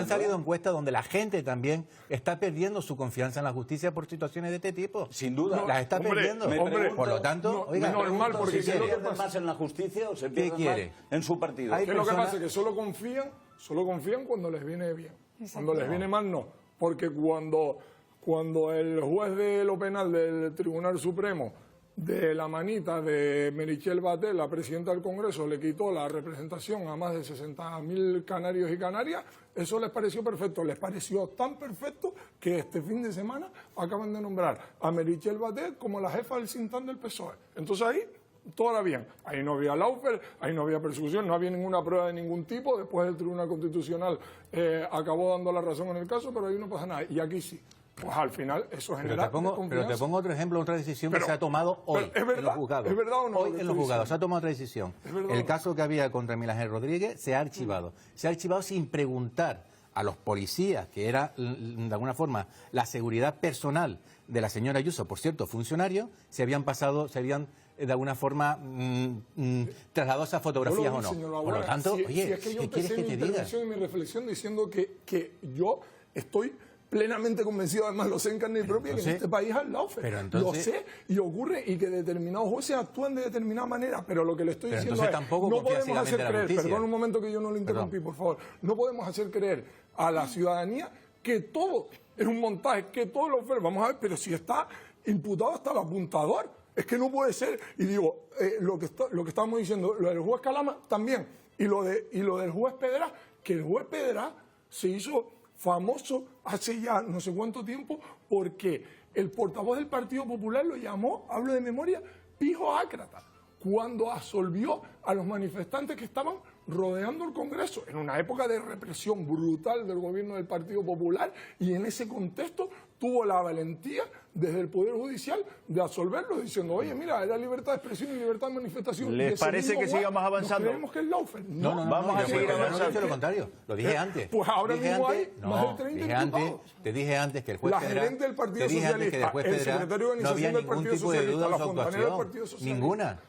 salido encuestas donde la gente también está perdiendo su confianza en la justicia por situaciones de este tipo. Sin duda. Las está perdiendo. Por lo tanto, es normal porque ¿se pierde más en la justicia o se pierde más en su partido? ¿Qué es lo que pasa? Que solo confían cuando les viene bien. Cuando les viene mal, no. Porque cuando el juez de lo penal del Tribunal Supremo, de la manita de Meritxell Batet, la presidenta del Congreso, le quitó la representación a más de 60.000 canarios y canarias, eso les pareció perfecto. Les pareció tan perfecto que este fin de semana acaban de nombrar a Meritxell Batet como la jefa del Sintán del PSOE. Entonces ahí todo era bien. Ahí no había lawfare, ahí no había persecución, no había ninguna prueba de ningún tipo. Después el Tribunal Constitucional acabó dando la razón en el caso, pero ahí no pasa nada. Y aquí sí. Pues al final eso genera pero te pongo otro ejemplo, otra decisión que se ha tomado hoy en los juzgados. ¿Es verdad o no? Hoy en los juzgados se ha tomado otra decisión. El caso que había contra Miguel Ángel Rodríguez se ha archivado. Se ha archivado sin preguntar a los policías, que era de alguna forma la seguridad personal de la señora Ayuso, por cierto, funcionario, se habían de alguna forma trasladado esas fotografías o no. Por lo tanto, oye, ¿qué quieres que te diga? Y mi reflexión diciendo que yo estoy plenamente convencido, además lo sé en carne propia, que en este país hay lawfare. Lo sé y ocurre, y que determinados jueces actúan de determinada manera, pero lo que le estoy diciendo es, no podemos hacer creer, perdón un momento que yo no lo interrumpí, por favor, no podemos hacer creer a la ciudadanía que todo es un montaje, que todo lo ofrece. Vamos a ver, pero si está imputado hasta el apuntador, es que no puede ser. Y digo, lo que estábamos diciendo, lo del juez Calama también, y lo del juez Pedra, que el juez Pedra se hizo famoso hace ya no sé cuánto tiempo porque el portavoz del Partido Popular lo llamó, hablo de memoria, pijo ácrata, cuando absolvió a los manifestantes que estaban rodeando el Congreso en una época de represión brutal del gobierno del Partido Popular, y en ese contexto tuvo la valentía desde el Poder Judicial de absolverlo diciendo, oye, mira, era libertad de expresión y libertad de manifestación. ¿Les parece que sigamos avanzando? ¿Creemos que es lawfare? No, vamos a seguir avanzando. No he dicho lo contrario, lo dije antes. Pues ahora mismo hay más de 30 imputados. Te dije antes que el juez la Pedra... gerente del Partido Socialista, el secretario de organización del Partido Socialista, la fontanera del Partido Socialista. Ninguna.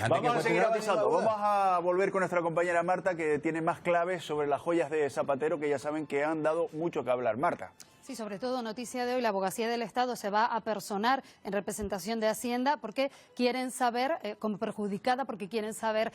Vamos a seguir avanzando. Vamos a volver con nuestra compañera Marta, que tiene más claves sobre las joyas de Zapatero, que ya saben que han dado mucho que hablar. Marta. Sí, sobre todo noticia de hoy, la Abogacía del Estado se va a personar en representación de Hacienda porque quieren saber, como perjudicada, porque quieren saber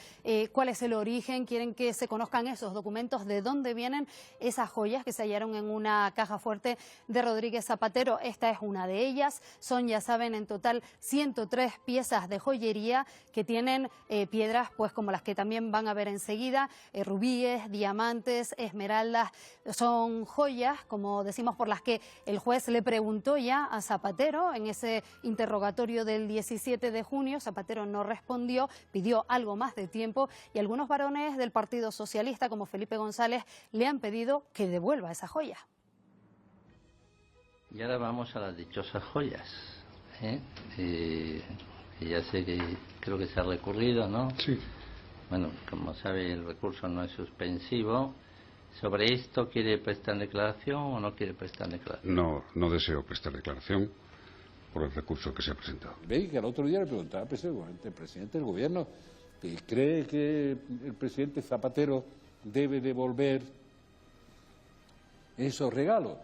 cuál es el origen, quieren que se conozcan esos documentos, de dónde vienen esas joyas que se hallaron en una caja fuerte de Rodríguez Zapatero. Esta es una de ellas. Son, ya saben, en total 103 piezas de joyería que tienen piedras, pues como las que también van a ver enseguida, rubíes, diamantes, esmeraldas. Son joyas, como decimos, por las que el juez le preguntó ya a Zapatero en ese interrogatorio del 17 de junio. Zapatero no respondió, pidió algo más de tiempo y algunos varones del Partido Socialista, como Felipe González, le han pedido que devuelva esa joya. Y ahora vamos a las dichosas joyas, que ya sé que creo que se ha recurrido, ¿no? Sí. Bueno, como sabe, el recurso no es suspensivo. ¿Sobre esto quiere prestar declaración o no quiere prestar declaración? No deseo prestar declaración por el recurso que se ha presentado. Veis que al otro día le preguntaba al presidente del gobierno que cree que el presidente Zapatero debe devolver esos regalos.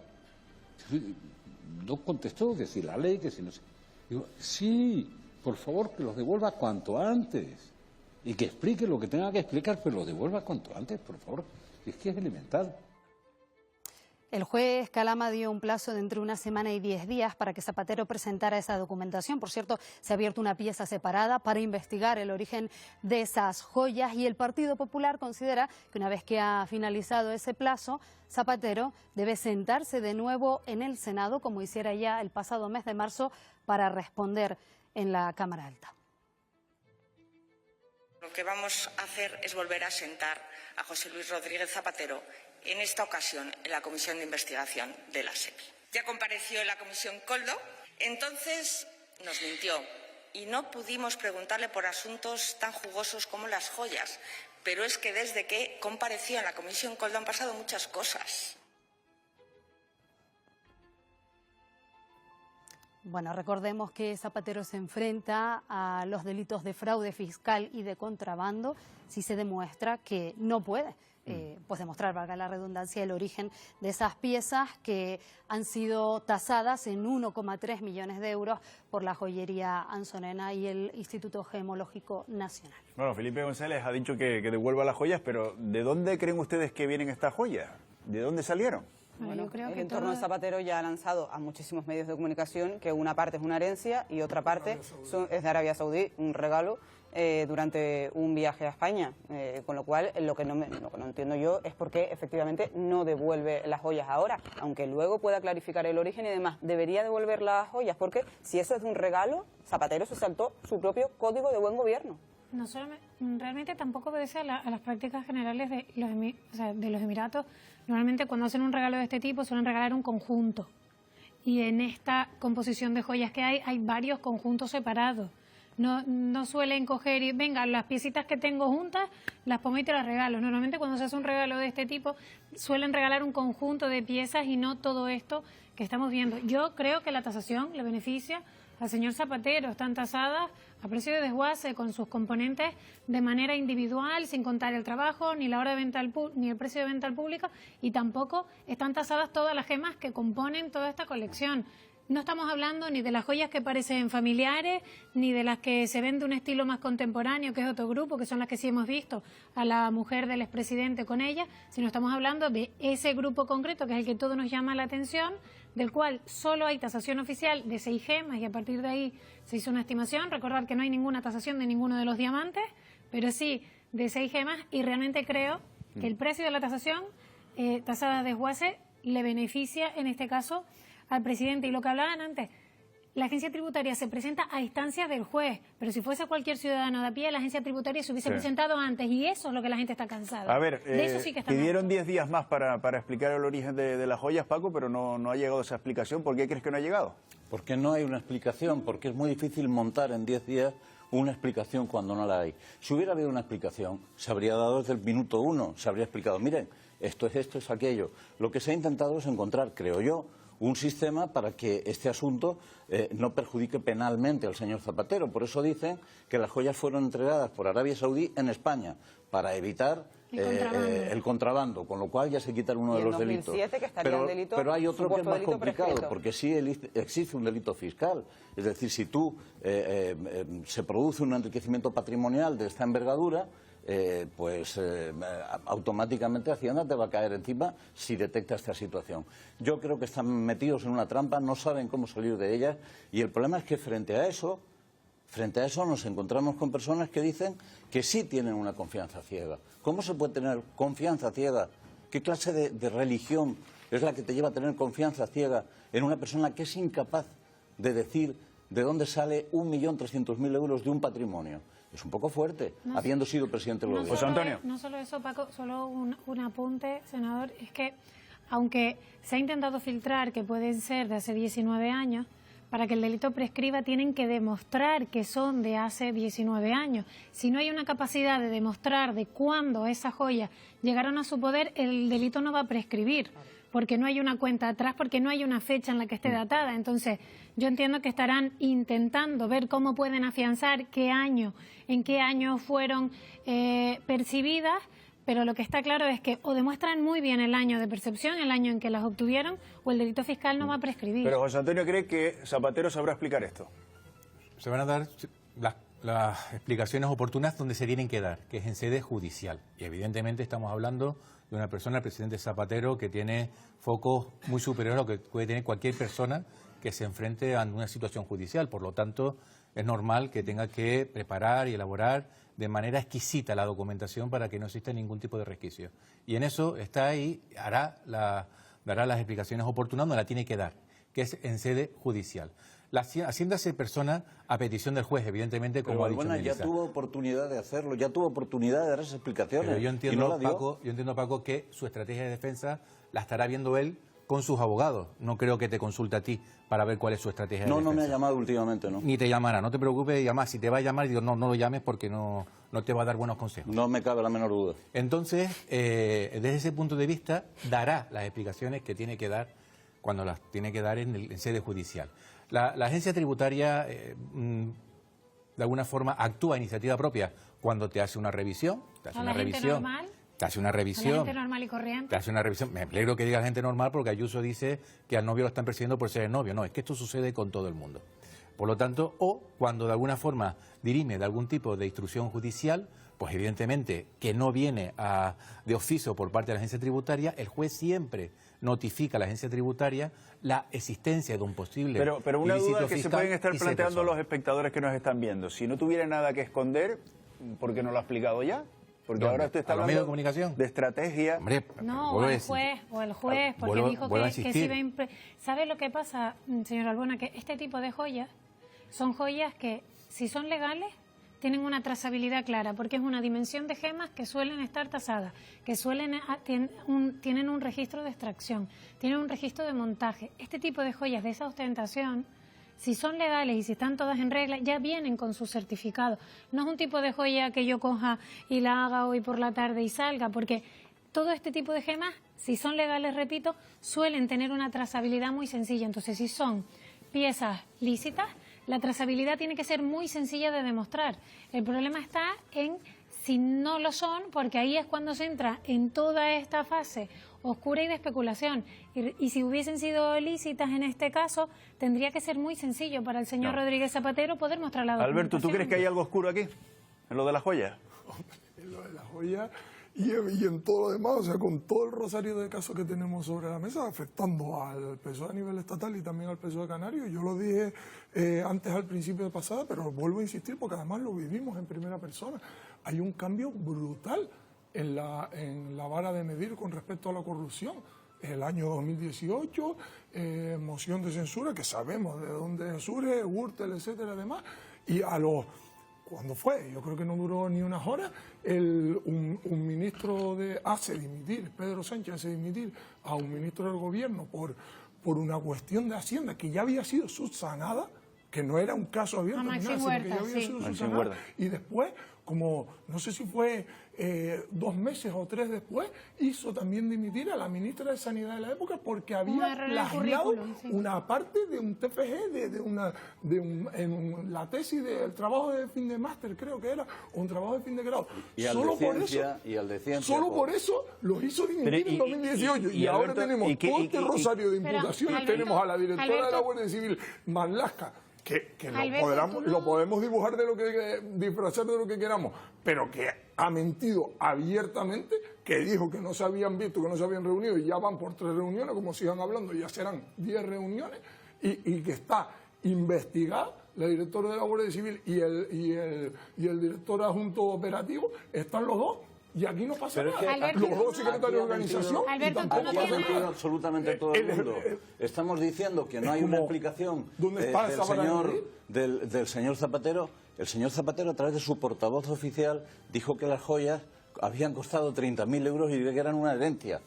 No contestó que si la ley, que si no sé. Digo, sí, por favor, que los devuelva cuanto antes. Y que explique lo que tenga que explicar, pero lo devuelva cuanto antes, por favor. Es que es elemental. El juez Calama dio un plazo de entre 1 semana y 10 días para que Zapatero presentara esa documentación. Por cierto, se ha abierto una pieza separada para investigar el origen de esas joyas y el Partido Popular considera que una vez que ha finalizado ese plazo, Zapatero debe sentarse de nuevo en el Senado, como hiciera ya el pasado mes de marzo, para responder en la Cámara Alta. Lo que vamos a hacer es volver a sentar a José Luis Rodríguez Zapatero, en esta ocasión en la Comisión de Investigación de la SEPI. Ya compareció en la Comisión Coldo, entonces nos mintió y no pudimos preguntarle por asuntos tan jugosos como las joyas, pero es que desde que compareció en la Comisión Coldo han pasado muchas cosas. Bueno, recordemos que Zapatero se enfrenta a los delitos de fraude fiscal y de contrabando si se demuestra que no puede pues demostrar, valga la redundancia, el origen de esas piezas que han sido tasadas en 1,3 millones de euros por la joyería Anzonena y el Instituto Gemológico Nacional. Bueno, Felipe González ha dicho que devuelva las joyas, pero ¿de dónde creen ustedes que vienen estas joyas? ¿De dónde salieron? Bueno, el entorno de Zapatero ya ha lanzado a muchísimos medios de comunicación que una parte es una herencia y otra parte es de Arabia Saudí, un regalo durante un viaje a España. Con lo cual, lo que no entiendo yo es por qué efectivamente no devuelve las joyas ahora, aunque luego pueda clarificar el origen y demás. Debería devolver las joyas porque si eso es un regalo, Zapatero se saltó su propio código de buen gobierno. No solamente, realmente tampoco obedece a las prácticas generales de los Emiratos. Normalmente cuando hacen un regalo de este tipo suelen regalar un conjunto. Y en esta composición de joyas que hay varios conjuntos separados. No suelen coger y, venga, las piecitas que tengo juntas, las pongo y te las regalo. Normalmente cuando se hace un regalo de este tipo suelen regalar un conjunto de piezas y no todo esto que estamos viendo. Yo creo que la tasación le beneficia al señor Zapatero. Están tasadas a precio de desguace con sus componentes de manera individual, sin contar el trabajo, ni la hora de venta ni el precio de venta al público, y tampoco están tasadas todas las gemas que componen toda esta colección. No estamos hablando ni de las joyas que parecen familiares, ni de las que se ven de un estilo más contemporáneo, que es otro grupo, que son las que sí hemos visto a la mujer del expresidente con ella, sino estamos hablando de ese grupo concreto, que es el que todo nos llama la atención, del cual solo hay tasación oficial de 6 gemas y a partir de ahí se hizo una estimación. Recordar que no hay ninguna tasación de ninguno de los diamantes, pero sí de 6 gemas, y realmente creo que el precio de la tasación tasada de desguace le beneficia en este caso al presidente. Y lo que hablaban antes, la agencia tributaria se presenta a instancias del juez, pero si fuese cualquier ciudadano de a pie, la agencia tributaria se hubiese presentado antes, y eso es lo que la gente está cansada. A ver, de eso sí que está pidieron 10 días más para explicar el origen de las joyas, Paco, pero no ha llegado esa explicación. ¿Por qué crees que no ha llegado? Porque no hay una explicación, porque es muy difícil montar en 10 días una explicación cuando no la hay. Si hubiera habido una explicación, se habría dado desde el minuto 1, se habría explicado, miren, esto es aquello. Lo que se ha intentado es encontrar, creo yo, un sistema para que este asunto no perjudique penalmente al señor Zapatero. Por eso dicen que las joyas fueron entregadas por Arabia Saudí en España, para evitar el contrabando, con lo cual ya se quita uno de los delitos. 2007 que estaría el delito, pero hay otro que es más delito complicado, prescrito. porque sí existe un delito fiscal. Es decir, si tú se produce un enriquecimiento patrimonial de esta envergadura, automáticamente Hacienda te va a caer encima si detecta esta situación. Yo creo que están metidos en una trampa, no saben cómo salir de ella, y el problema es que frente a eso nos encontramos con personas que dicen que sí tienen una confianza ciega. ¿Cómo se puede tener confianza ciega? ¿Qué clase de religión es la que te lleva a tener confianza ciega en una persona que es incapaz de decir de dónde sale 1.300.000 euros de un patrimonio? Es un poco fuerte, habiendo sido presidente de los José Antonio. No solo eso, Paco, solo un apunte, senador, es que aunque se ha intentado filtrar que pueden ser de hace 19 años, para que el delito prescriba tienen que demostrar que son de hace 19 años. Si no hay una capacidad de demostrar de cuándo esas joyas llegaron a su poder, el delito no va a prescribir, porque no hay una cuenta atrás, porque no hay una fecha en la que esté datada. Entonces, yo entiendo que estarán intentando ver cómo pueden afianzar en qué año fueron percibidas, pero lo que está claro es que o demuestran muy bien el año de percepción, el año en que las obtuvieron, o el delito fiscal no va a prescribir. Pero José Antonio cree que Zapatero sabrá explicar esto. Se van a dar las explicaciones oportunas donde se tienen que dar, que es en sede judicial. Y evidentemente estamos hablando de una persona, el presidente Zapatero, que tiene focos muy superiores a lo que puede tener cualquier persona que se enfrente a una situación judicial. Por lo tanto, es normal que tenga que preparar y elaborar de manera exquisita la documentación para que no exista ningún tipo de resquicio. Y en eso está ahí, dará las explicaciones oportunas, no la tiene que dar, que es en sede judicial. La Hacienda se persona a petición del juez, evidentemente, como ha dicho Melissa. Ya tuvo oportunidad de hacerlo, ya tuvo oportunidad de dar esas explicaciones. Pero yo entiendo, Paco, que su estrategia de defensa la estará viendo él con sus abogados. No creo que te consulte a ti para ver cuál es su estrategia de defensa. No me ha llamado últimamente, ¿no? Ni te llamará, no te preocupes, y además si te va a llamar, digo, no lo llames porque no te va a dar buenos consejos. No me cabe la menor duda. Entonces, desde ese punto de vista, dará las explicaciones que tiene que dar cuando las tiene que dar en sede judicial. La agencia tributaria, de alguna forma, actúa a iniciativa propia cuando te hace una revisión. Te hace una revisión. Te hace una revisión. La gente normal y corriente. Te hace una revisión. Me alegro que diga gente normal porque Ayuso dice que al novio lo están persiguiendo por ser el novio. No, es que esto sucede con todo el mundo. Por lo tanto, o cuando de alguna forma dirime de algún tipo de instrucción judicial, pues evidentemente que no viene de oficio por parte de la agencia tributaria, el juez siempre notifica a la agencia tributaria la existencia de un posible pero una ilícito duda que fiscal se pueden estar y se planteando persona. los espectadores que nos están viendo. Si no tuviera nada que esconder, ¿por qué no lo ha explicado ya? Porque ahora usted está ¿A los medios de hablando comunicación? de estrategia. Hombre, No, o el juez, porque dijo que se iba a... ¿Sabe lo que pasa, señor Albona? Que este tipo de joyas son joyas que, si son legales, tienen una trazabilidad clara, porque es una dimensión de gemas que suelen estar tasadas, que tienen un registro de extracción, tienen un registro de montaje. Este tipo de joyas de esa ostentación, si son legales y si están todas en regla, ya vienen con su certificado. No es un tipo de joya que yo coja y la haga hoy por la tarde y salga, porque todo este tipo de gemas, si son legales, repito, suelen tener una trazabilidad muy sencilla. Entonces, si son piezas lícitas, la trazabilidad tiene que ser muy sencilla de demostrar. El problema está en si no lo son, porque ahí es cuando se entra en toda esta fase oscura y de especulación. Y si hubiesen sido lícitas en este caso, tendría que ser muy sencillo para el señor Rodríguez Zapatero poder mostrar la documentación. Alberto, ¿tú crees que hay algo oscuro aquí? ¿En lo de las joyas? En lo de las joyas y en todo lo demás, o sea, con todo el rosario de casos que tenemos sobre la mesa, afectando al PSOE a nivel estatal y también al PSOE canario. Yo lo dije antes al principio de pasada, pero vuelvo a insistir porque además lo vivimos en primera persona. Hay un cambio brutal en la vara de medir con respecto a la corrupción. El año 2018, moción de censura, que sabemos de dónde surge, Gürtel, etcétera, demás, y a los... ¿Cuándo fue? Yo creo que no duró ni unas horas. Un ministro hace dimitir, Pedro Sánchez hace dimitir a un ministro del gobierno por una cuestión de Hacienda que ya había sido subsanada, que no era un caso abierto ni nada, sino que ya había sido subsanada. Y después como no sé si fue 2 meses o 3 después, hizo también dimitir a la ministra de Sanidad de la época porque había plagiado una parte de un TFG, en la tesis del trabajo de fin de máster, creo que era, o un trabajo de fin de grado. Y al de ciencia. Solo por eso los hizo dimitir en 2018. Y ahora tenemos todo este rosario de imputaciones. Tenemos a la directora de la Guardia Civil, Marlaska, que lo podemos dibujar disfrazar de lo que queramos, pero que ha mentido abiertamente, que dijo que no se habían visto, que no se habían reunido, y ya van por 3 reuniones, como sigan hablando, ya serán 10 reuniones, y que está investigada la directora de la Guardia Civil y el director adjunto operativo, están los dos. Y aquí no pasa nada. Los 2 secretarios de organización. Aquí ha mentido absolutamente todo el mundo. Estamos diciendo que no hay una explicación del señor Zapatero. El señor Zapatero, a través de su portavoz oficial, dijo que las joyas habían costado 30.000 euros y que eran una herencia.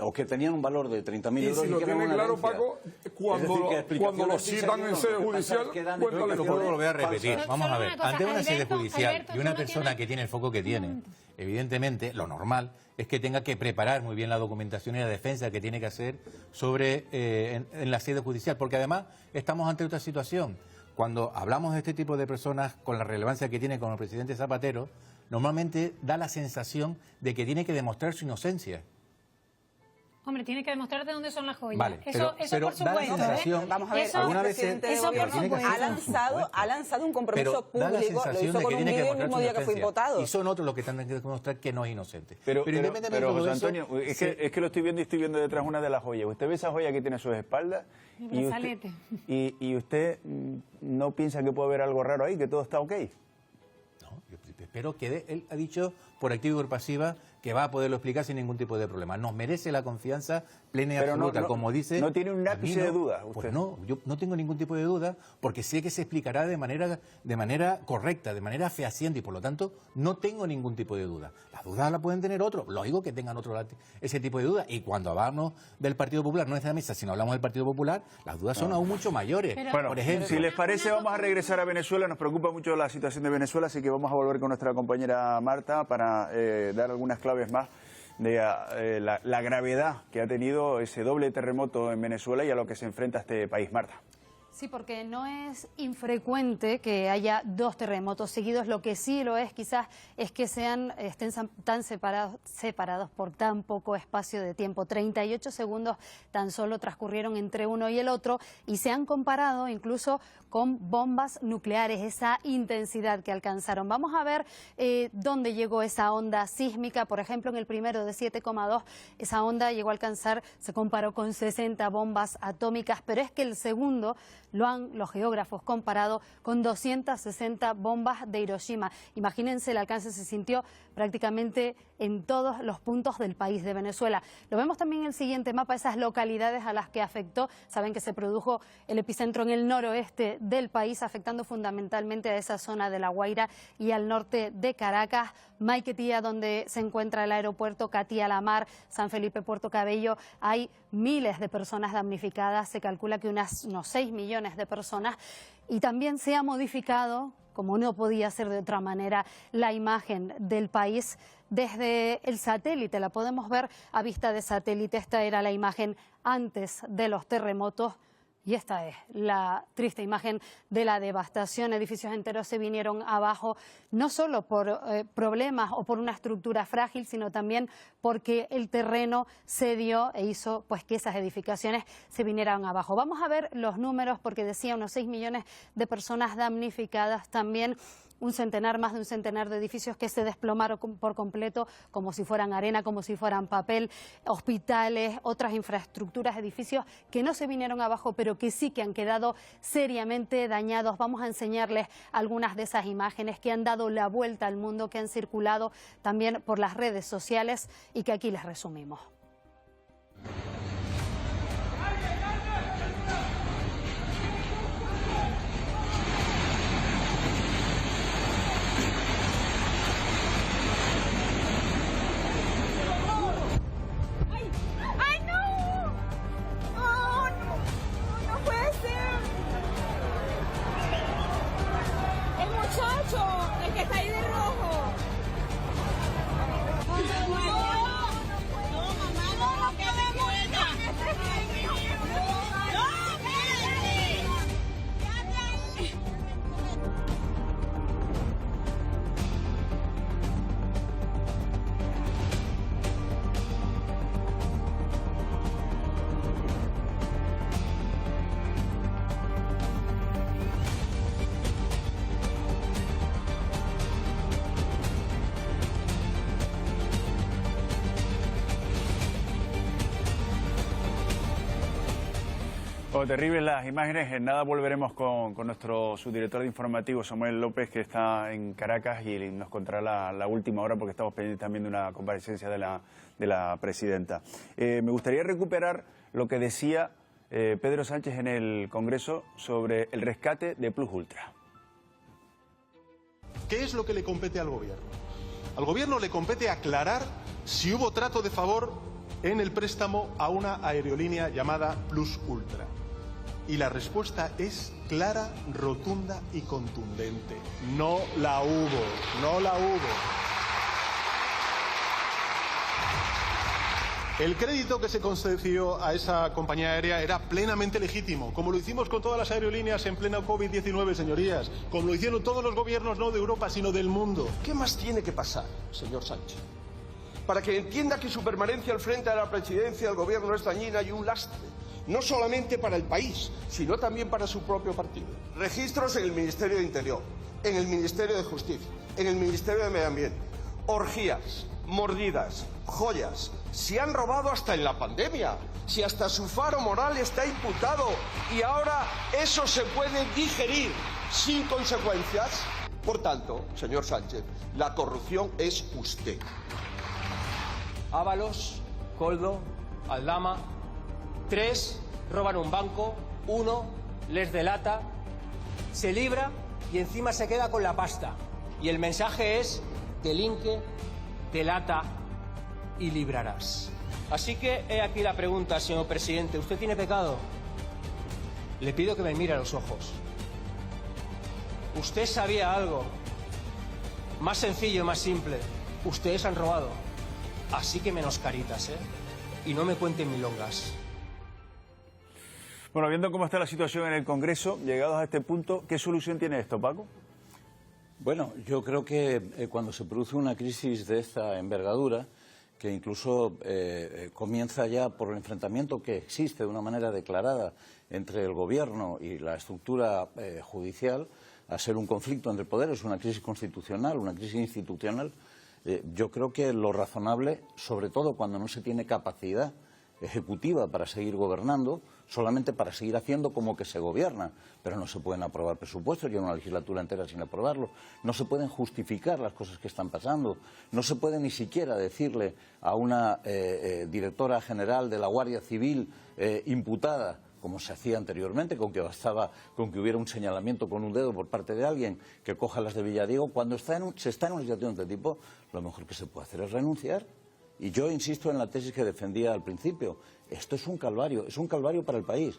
O que tenían un valor de 30.000 euros. Y si lo tiene claro, Paco, cuando lo citan en sede judicial, lo voy a repetir. Vamos a ver, ante una sede judicial y una persona que tiene el foco que tiene, evidentemente, lo normal es que tenga que preparar muy bien la documentación y la defensa que tiene que hacer sobre en la sede judicial, porque además estamos ante otra situación. Cuando hablamos de este tipo de personas, con la relevancia que tiene con el presidente Zapatero, normalmente da la sensación de que tiene que demostrar su inocencia. Hombre, tiene que demostrar de dónde son las joyas. Vale, eso pero por supuesto. Vamos a ver, el presidente del gobierno ha lanzado un compromiso público, lo hizo con un vídeo el mismo día que fue votado. Y son otros los que tienen que demostrar que no es inocente. Pero José Antonio, es que lo estoy viendo y estoy viendo detrás una de las joyas. Usted ve esa joya que tiene a sus espaldas y usted no piensa que puede haber algo raro ahí, que todo está ok. No, yo espero que él ha dicho por activa y por pasiva que va a poderlo explicar sin ningún tipo de problema. Nos merece la confianza plena y absoluta, como dice... ¿No tiene un ápice de duda usted? Pues no, yo no tengo ningún tipo de duda, porque sé que se explicará de manera correcta, de manera fehaciente, y por lo tanto no tengo ningún tipo de duda. Las dudas las pueden tener otros, lógico que tengan ese tipo de dudas, y cuando hablamos del Partido Popular, no es de la mesa, sino hablamos del Partido Popular, las dudas son aún mucho mayores. Bueno, por ejemplo, si les parece, vamos a regresar a Venezuela. Nos preocupa mucho la situación de Venezuela, así que vamos a volver con nuestra compañera Marta para dar algunas claves más de la gravedad que ha tenido ese doble terremoto en Venezuela y a lo que se enfrenta este país. Marta. Sí, porque no es infrecuente que haya 2 terremotos seguidos. Lo que sí lo es, quizás, es que estén tan separados por tan poco espacio de tiempo. 38 segundos tan solo transcurrieron entre uno y el otro, y se han comparado incluso con bombas nucleares, esa intensidad que alcanzaron. Vamos a ver dónde llegó esa onda sísmica. Por ejemplo, en el primero de 7,2, esa onda llegó a alcanzar, se comparó con 60 bombas atómicas, pero es que el segundo lo han los geógrafos comparado con 260 bombas de Hiroshima. Imagínense, el alcance se sintió prácticamente en todos los puntos del país de Venezuela. Lo vemos también en el siguiente mapa, esas localidades a las que afectó. Saben que se produjo el epicentro en el noroeste del país, afectando fundamentalmente a esa zona de La Guaira y al norte de Caracas. Maiquetía, donde se encuentra el aeropuerto, Catia La Mar, San Felipe, Puerto Cabello, hay miles de personas damnificadas. Se calcula que unos 6 millones de personas. Y también se ha modificado, como no podía ser de otra manera, la imagen del país desde el satélite. La podemos ver a vista de satélite. Esta era la imagen antes de los terremotos. Y esta es la triste imagen de la devastación. Edificios enteros se vinieron abajo, no solo por problemas o por una estructura frágil, sino también porque el terreno cedió e hizo pues que esas edificaciones se vinieran abajo. Vamos a ver los números, porque decía unos 6 millones de personas damnificadas, también más de un centenar de edificios que se desplomaron por completo, como si fueran arena, como si fueran papel, hospitales, otras infraestructuras, edificios que no se vinieron abajo, pero que sí que han quedado seriamente dañados. Vamos a enseñarles algunas de esas imágenes que han dado la vuelta al mundo, que han circulado también por las redes sociales y que aquí les resumimos. El que está ahí de Bueno, terribles las imágenes. En nada volveremos con nuestro subdirector de informativo, Samuel López, que está en Caracas y nos contará la última hora porque estamos pendientes también de una comparecencia de la presidenta. Me gustaría recuperar lo que decía Pedro Sánchez en el Congreso sobre el rescate de Plus Ultra. ¿Qué es lo que le compete al Gobierno? Al Gobierno le compete aclarar si hubo trato de favor en el préstamo a una aerolínea llamada Plus Ultra. Y la respuesta es clara, rotunda y contundente. No la hubo, no la hubo. El crédito que se concedió a esa compañía aérea era plenamente legítimo, como lo hicimos con todas las aerolíneas en pleno COVID-19, señorías, como lo hicieron todos los gobiernos no de Europa, sino del mundo. ¿Qué más tiene que pasar, señor Sánchez, para que entienda que su permanencia al frente de la presidencia del gobierno es dañina y un lastre, no solamente para el país, sino también para su propio partido? Registros en el Ministerio de Interior, en el Ministerio de Justicia, en el Ministerio de Medio Ambiente, orgías, mordidas, joyas. Si han robado hasta en la pandemia, si hasta su faro moral está imputado y ahora eso se puede digerir sin consecuencias. Por tanto, señor Sánchez, la corrupción es usted. Ábalos, Koldo, Aldama, 3 roban un banco, 1 les delata, se libra y encima se queda con la pasta. Y el mensaje es: delinque, delata y librarás. Así que he aquí la pregunta, señor presidente. ¿Usted tiene pecado? Le pido que me mire a los ojos. Usted sabía algo más sencillo, más simple. Ustedes han robado. Así que menos caritas, ¿eh? Y no me cuenten milongas. Bueno, viendo cómo está la situación en el Congreso, llegados a este punto, ¿qué solución tiene esto, Paco? Bueno, yo creo que cuando se produce una crisis de esta envergadura, que incluso comienza ya por el enfrentamiento que existe de una manera declarada entre el Gobierno y la estructura judicial, a ser un conflicto entre poderes, una crisis constitucional, una crisis institucional, yo creo que lo razonable, sobre todo cuando no se tiene capacidad ejecutiva para seguir gobernando, solamente para seguir haciendo como que se gobierna, pero no se pueden aprobar presupuestos, lleva una legislatura entera sin aprobarlo, no se pueden justificar las cosas que están pasando, no se puede ni siquiera decirle a una directora general de la Guardia Civil imputada, como se hacía anteriormente, con que bastaba con que hubiera un señalamiento con un dedo por parte de alguien que coja las de Villadiego. Cuando se está en una situación de este tipo, lo mejor que se puede hacer es renunciar. Y yo insisto en la tesis que defendía al principio. Esto es un calvario para el país,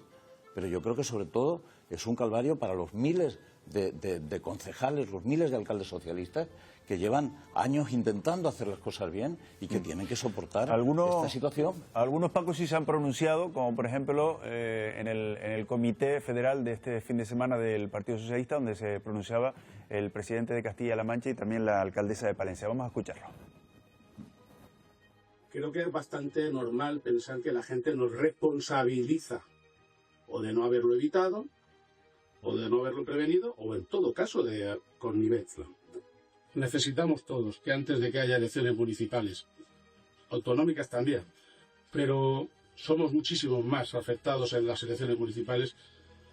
pero yo creo que sobre todo es un calvario para los miles de concejales, los miles de alcaldes socialistas que llevan años intentando hacer las cosas bien y que tienen que soportar esta situación. Algunos, Paco, sí se han pronunciado, como por ejemplo en el Comité Federal de este fin de semana del Partido Socialista, donde se pronunciaba el presidente de Castilla-La Mancha y también la alcaldesa de Palencia. Vamos a escucharlo. Creo que es bastante normal pensar que la gente nos responsabiliza o de no haberlo evitado, o de no haberlo prevenido, o en todo caso de connivencia. Necesitamos todos que antes de que haya elecciones municipales, autonómicas también, pero somos muchísimos más afectados en las elecciones municipales,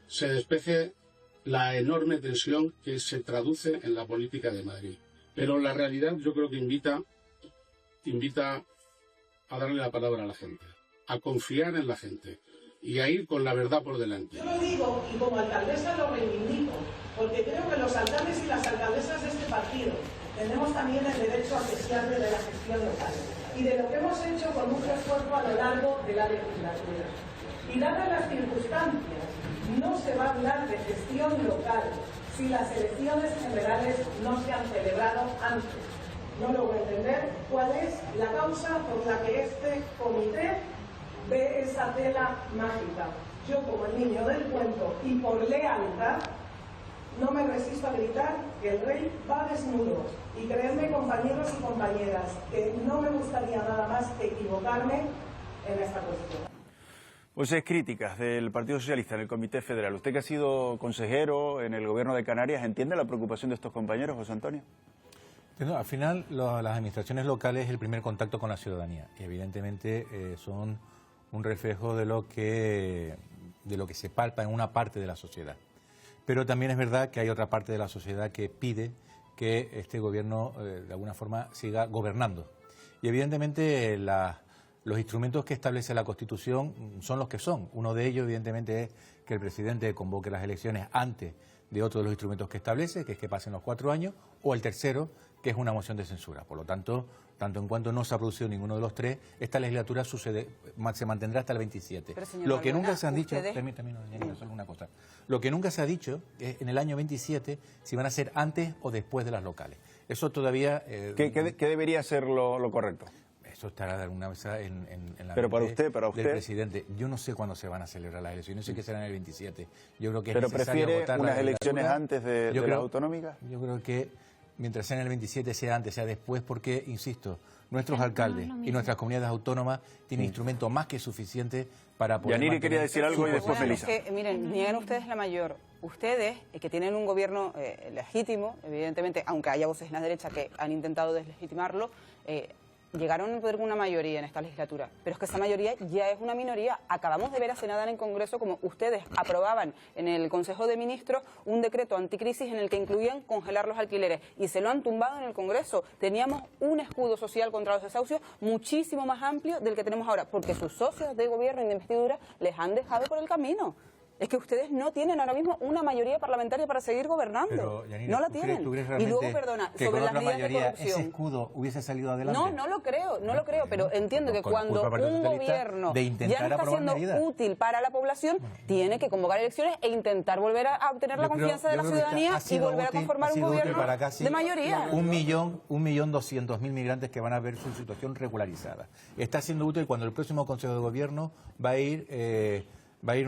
se despeje la enorme tensión que se traduce en la política de Madrid. Pero la realidad yo creo que invita a darle la palabra a la gente, a confiar en la gente y a ir con la verdad por delante. Yo lo digo y como alcaldesa lo reivindico, porque creo que los alcaldes y las alcaldesas de este partido tenemos también el derecho a que se hable de la gestión local y de lo que hemos hecho con mucho esfuerzo a lo largo de la legislatura. Y dadas las circunstancias, no se va a hablar de gestión local si las elecciones generales no se han celebrado antes. No logro entender cuál es la causa por la que este comité ve esa tela mágica. Yo, como el niño del cuento y por lealtad, no me resisto a gritar que el rey va desnudo. Y creedme, compañeros y compañeras, que no me gustaría nada más que equivocarme en esta cuestión. Pues es críticas del Partido Socialista en el Comité Federal. Usted que ha sido consejero en el Gobierno de Canarias, ¿entiende la preocupación de estos compañeros, José Antonio? Al final, las administraciones locales es el primer contacto con la ciudadanía y evidentemente son un reflejo de lo que lo que se palpa en una parte de la sociedad. Pero también es verdad que hay otra parte de la sociedad que pide que este gobierno de alguna forma siga gobernando. Y evidentemente los instrumentos que establece la Constitución son los que son. Uno de ellos evidentemente es que el presidente convoque las elecciones antes de otro de los instrumentos que establece, que es que pasen los 4 años, o el tercero, que es una moción de censura. Por lo tanto, tanto en cuanto no se ha producido ninguno de los tres, esta legislatura se mantendrá hasta el 27. Lo que nunca se han dicho, solo una cosa, lo que nunca se ha dicho es en el año 27 si van a ser antes o después de las locales. Eso todavía... ¿Qué debería ser lo correcto? Eso estará de alguna vez en la pero para mente usted, del presidente. Yo no sé cuándo se van a celebrar las elecciones, yo sé que serán el 27. Yo creo que ¿Pero es necesario prefiere votar unas elecciones antes de las autonómicas? Yo creo que mientras sea en el 27, sea antes, sea después, porque, insisto, nuestros alcaldes y nuestras comunidades autónomas tienen instrumentos más que suficientes para poder... Yaniri quería decir algo y después Melissa. Miren, niegan ustedes la mayor. Ustedes, que tienen un gobierno legítimo, evidentemente, aunque haya voces en la derecha que han intentado deslegitimarlo, llegaron al poder con una mayoría en esta legislatura, pero es que esa mayoría ya es una minoría. Acabamos de ver hace nada en el Congreso como ustedes aprobaban en el Consejo de Ministros un decreto anticrisis en el que incluían congelar los alquileres y se lo han tumbado en el Congreso. Teníamos un escudo social contra los desahucios muchísimo más amplio del que tenemos ahora, porque sus socios de gobierno y de investidura les han dejado por el camino. Es que ustedes no tienen ahora mismo una mayoría parlamentaria para seguir gobernando. Pero, Yanira, no la tienen. ¿tú crees y luego, perdona, que sobre con las otra medidas mayoría de corrupción... ese escudo hubiese salido adelante? No lo creo, pero entiendo que cuando un gobierno ya no está siendo útil para la población, tiene que convocar elecciones e intentar volver a obtener la confianza de la ciudadanía y volver a conformar un gobierno de mayoría. 1.200.000 migrantes que van a ver su situación regularizada. Está siendo útil cuando el próximo Consejo de Gobierno va a ir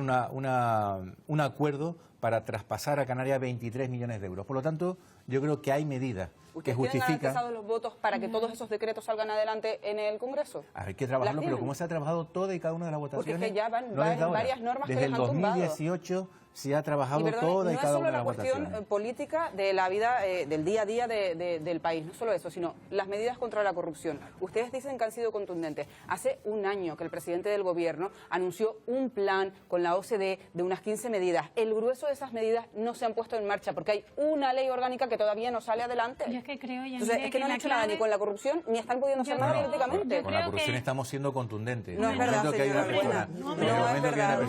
un acuerdo para traspasar a Canarias 23 millones de euros. Por lo tanto, yo creo que hay medidas que justifican... ¿Ustedes tienen garantizado los votos para que todos esos decretos salgan adelante en el Congreso? Hay que trabajarlo, pero como se ha trabajado toda y cada una de las votaciones... Porque es que ya van no varias normas desde que les han tumbado. Desde el 2018 se ha trabajado toda y cada una de las votaciones. No es solo la cuestión política de la vida, del día a día del país, no solo eso, sino las medidas contra la corrupción. Ustedes dicen que han sido contundentes. Hace un año que el presidente del gobierno anunció un plan con la OCDE de unas 15 medidas. El grueso de esas medidas no se han puesto en marcha porque hay una ley orgánica que todavía no sale adelante. Yo es que creo, entonces, es que no han hecho nada ni con la corrupción ni están pudiendo hacer nada políticamente. Con la corrupción estamos siendo contundentes. No es verdad, señora. No es verdad.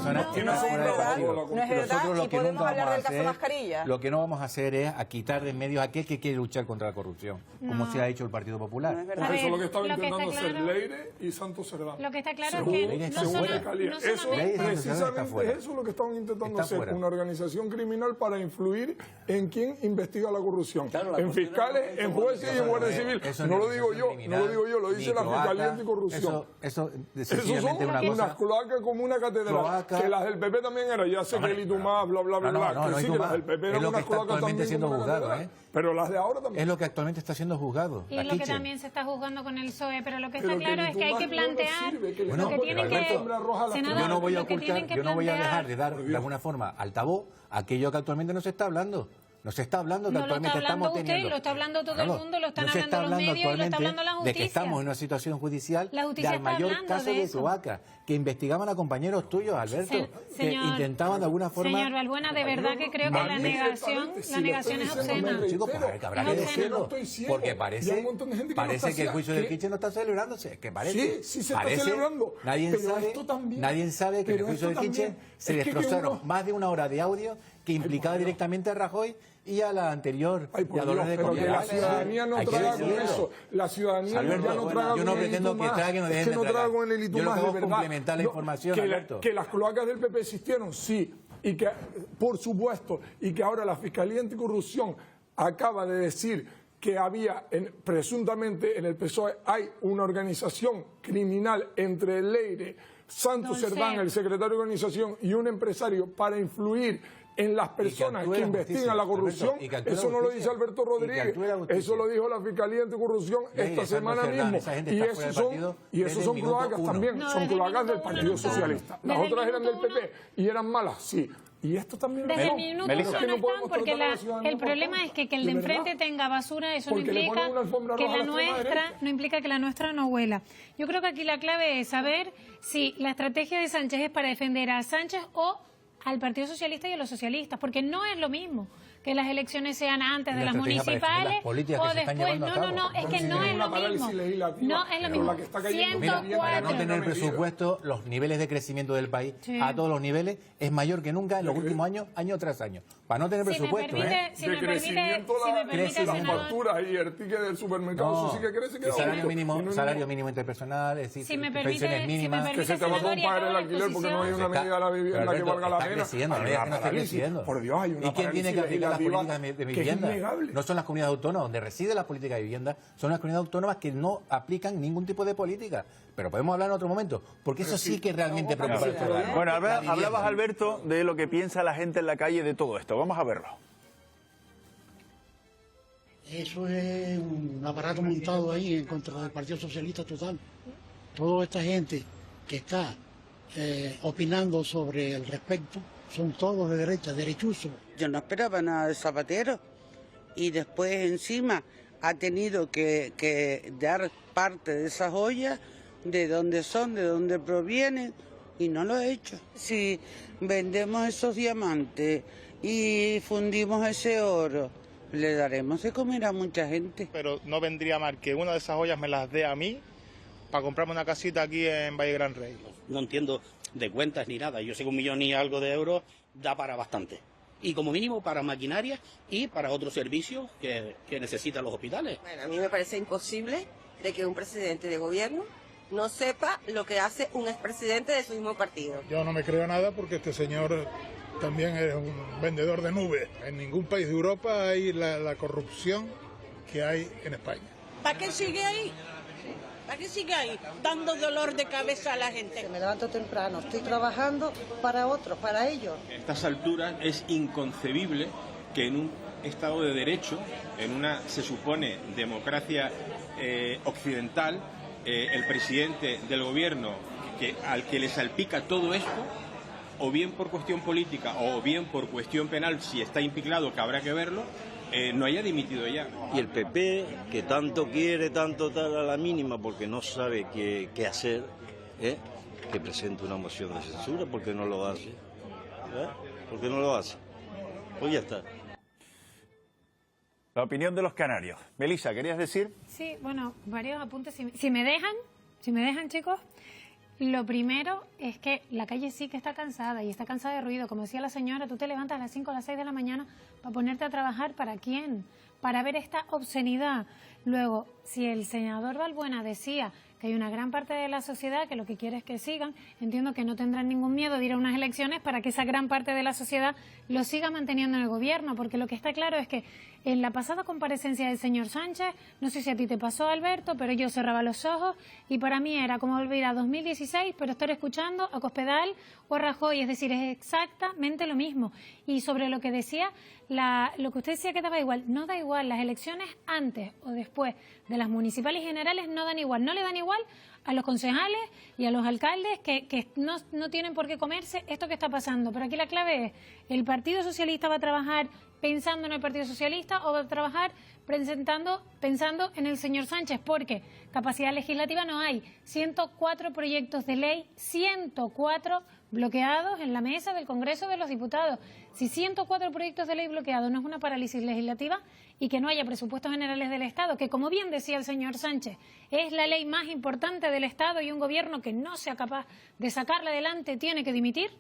No es verdad y podemos hablar del caso mascarilla. Lo que no vamos a hacer es a quitar de en medio a aquel que quiere luchar contra la corrupción, como se ha hecho el Partido Popular. No es verdad. Eso es lo que estaba intentando hacer Leire y Santos Cerdán. Lo que está claro es que no solamente... Precisamente eso es lo que estaban intentando hacer, una organización criminal para influir en quién investiga la corrupción. En fiscales, en jueces y en guardia civil. No lo digo yo, lo dice la Fiscalía Anticorrupción. Eso son unas cloacas como una catedral, que las del PP también eran, ya sé que el Itumá, bla, bla, bla, que sí, que las del PP eran unas cloacas también siendo juzgado, pero las de ahora también. Es lo que actualmente está siendo juzgado. Y lo que también se está juzgando con el PSOE, pero lo que está claro es que hay que plantear lo que tienen que... Yo no voy a ocultar, yo no voy a dejar de dar de alguna forma altavoz a aquello que actualmente no se está hablando. No se está hablando que actualmente estamos teniendo. Lo está hablando todo el mundo, lo están hablando los medios y lo está hablando la justicia. De que estamos en una situación judicial del mayor caso de cloaca, que investigaban a compañeros tuyos, Alberto, que intentaban de alguna forma... Señor Balbuena, de verdad que creo que la negación es obscena. Chicos, pues habrá que decirlo, porque parece que el juicio del Kitchen no está celebrándose, que parece. Sí, se está celebrando. Nadie sabe que en el juicio del Kitchen se destrozaron más de 1 hora de audio que implicaba directamente a Rajoy y a la anterior y a Dolores de Cospedal. Pero la ciudadanía no traga con eso. La ciudadanía ya no traga yo no pretendo que traguen o dejen de tragar. Con el yo lo que hago es complementar la información, Alberto. Que las cloacas del PP existieron, sí. Y que, por supuesto, y que ahora la Fiscalía Anticorrupción acaba de decir que había, presuntamente en el PSOE, hay una organización criminal entre Leire, Santos Cerdán, el secretario de organización, y un empresario para influir en las personas que investigan la corrupción. Eso no lo dice Alberto Rodríguez, eso lo dijo la Fiscalía Anticorrupción esta semana mismo. Y esos son cloacas también, son cloacas del Partido Socialista. Las otras eran del PP y eran malas, sí. Y esto también desde el minuto uno no están, porque el problema es que el de enfrente tenga basura, eso no implica que la nuestra no huela. Yo creo que aquí la clave es saber si la estrategia de Sánchez es para defender a Sánchez o al Partido Socialista y a los socialistas, porque no es lo mismo que las elecciones sean antes de las municipales o después. No, es que no es lo mismo. No es lo mismo. 104. Para no tener presupuesto, los niveles de crecimiento del país a todos los niveles es mayor que nunca en los últimos años, año tras año. Para no tener presupuesto. Si me permite, las facturas y el ticket del supermercado, eso sí que crece. Salario mínimo interpersonal, es decir, pensiones mínimas. Que se te va a pagar el alquiler porque no hay una medida de la vivienda que valga la pena. Está creciendo. Por Dios, hay una ¿Y quién tiene que aplicar las políticas de vivienda? Es no son las comunidades autónomas donde reside la política de vivienda, son las comunidades autónomas que no aplican ningún tipo de política. Pero podemos hablar en otro momento, porque eso sí que realmente preocupa al ciudadano. Bueno, hablabas, Alberto, de lo que piensa la gente en la calle de todo esto. Vamos a verlo. Eso es un aparato montado ahí en contra del Partido Socialista total. Toda esta gente que está opinando sobre el respecto son todos de derecha, derechuzos. Yo no esperaba nada de Zapatero y después encima ha tenido que dar parte de esas joyas, de dónde son, de dónde provienen, y no lo ha hecho. Si vendemos esos diamantes y fundimos ese oro, le daremos de comer a mucha gente. Pero no vendría mal que una de esas joyas me las dé a mí para comprarme una casita aquí en Valle Gran Rey. No entiendo de cuentas ni nada. Yo sé que 1 millón y algo de euros da para bastante. Y como mínimo para maquinaria y para otros servicios que necesitan los hospitales. Bueno, a mí me parece imposible de que un presidente de gobierno no sepa lo que hace un expresidente de su mismo partido. Yo no me creo nada porque este señor también es un vendedor de nubes. En ningún país de Europa hay la corrupción que hay en España. ¿Para qué sigue ahí? ¿Para qué sigue ahí dando dolor de cabeza a la gente? Me levanto temprano, estoy trabajando para otros, para ellos. A estas alturas es inconcebible que en un Estado de Derecho, en una, se supone, democracia occidental, el presidente del gobierno al que le salpica todo esto, o bien por cuestión política o bien por cuestión penal, si está implicado, que habrá que verlo, no haya dimitido ya. Y el PP, que tanto quiere, tanto tal a la mínima, porque no sabe qué hacer, que presente una moción de censura, porque no lo hace. ¿Por qué no lo hace? Pues ya está. La opinión de los canarios. Melissa, ¿querías decir? Sí, bueno, varios apuntes. Si me dejan, chicos. Lo primero es que la calle sí que está cansada y está cansada de ruido. Como decía la señora, tú te levantas a las 5 o las 6 de la mañana para ponerte a trabajar. ¿Para quién? Para ver esta obscenidad. Luego, si el senador Balbuena decía que hay una gran parte de la sociedad que lo que quiere es que sigan, entiendo que no tendrán ningún miedo de ir a unas elecciones para que esa gran parte de la sociedad lo siga manteniendo en el gobierno, porque lo que está claro es que en la pasada comparecencia del señor Sánchez, no sé si a ti te pasó, Alberto, pero yo cerraba los ojos y para mí era como volver a 2016, pero estar escuchando a Cospedal o a Rajoy, es decir, es exactamente lo mismo. Y sobre lo que decía, lo que usted decía que daba igual, no da igual, las elecciones antes o después de las municipales y generales no dan igual, no le dan igual a los concejales y a los alcaldes que no tienen por qué comerse esto que está pasando. Pero aquí la clave es, ¿el Partido Socialista va a trabajar pensando en el Partido Socialista o va a trabajar pensando en el señor Sánchez? Porque capacidad legislativa no hay. 104 proyectos de ley, 104 bloqueados en la mesa del Congreso de los Diputados. Si 104 proyectos de ley bloqueados no es una parálisis legislativa y que no haya presupuestos generales del Estado, que como bien decía el señor Sánchez, es la ley más importante del Estado y un gobierno que no sea capaz de sacarla adelante tiene que dimitir.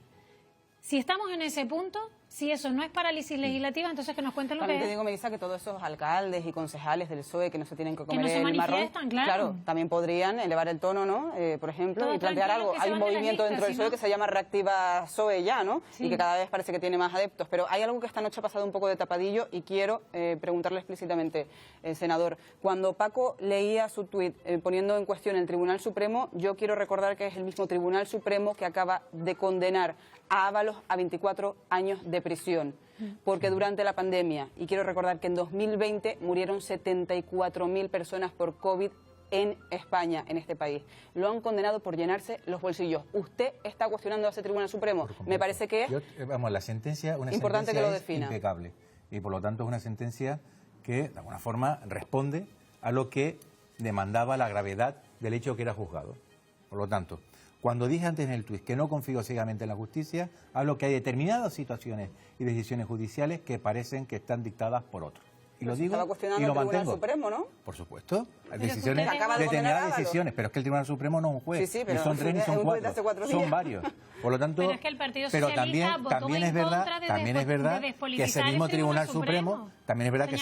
Si estamos en ese punto, si eso no es parálisis legislativa, entonces que nos cuenten lo que es. También te digo, Melissa, que todos esos alcaldes y concejales del PSOE que no se tienen que comer el marrón, claro, también podrían elevar el tono, ¿no? Por ejemplo, y plantear algo. Hay un movimiento dentro del PSOE que se llama Reactiva PSOE ya, ¿no? Sí. Y que cada vez parece que tiene más adeptos. Pero hay algo que esta noche ha pasado un poco de tapadillo y quiero preguntarle explícitamente, senador. Cuando Paco leía su tuit poniendo en cuestión el Tribunal Supremo, yo quiero recordar que es el mismo Tribunal Supremo que acaba de condenar a Ábalos a 24 años de prisión, porque durante la pandemia, y quiero recordar que en 2020 murieron 74.000 personas por COVID en España, en este país. Lo han condenado por llenarse los bolsillos. ¿Usted está cuestionando a ese Tribunal Supremo? Me parece que es la sentencia, importante que lo defina. Impecable. Y por lo tanto es una sentencia que de alguna forma responde a lo que demandaba la gravedad del hecho que era juzgado. Por lo tanto, Cuando dije antes en el tuit que no confío ciegamente en la justicia, hablo que hay determinadas situaciones y decisiones judiciales que parecen que están dictadas por otros. Y lo digo y lo mantengo. Supremo, ¿no? Por supuesto, decisiones, determinadas decisiones, pero es que el Tribunal Supremo no es un juez, ni son 3 ni son 4, son varios. Por lo tanto, pero es que el Partido Socialista también es verdad que ese mismo Tribunal Supremo, también es verdad que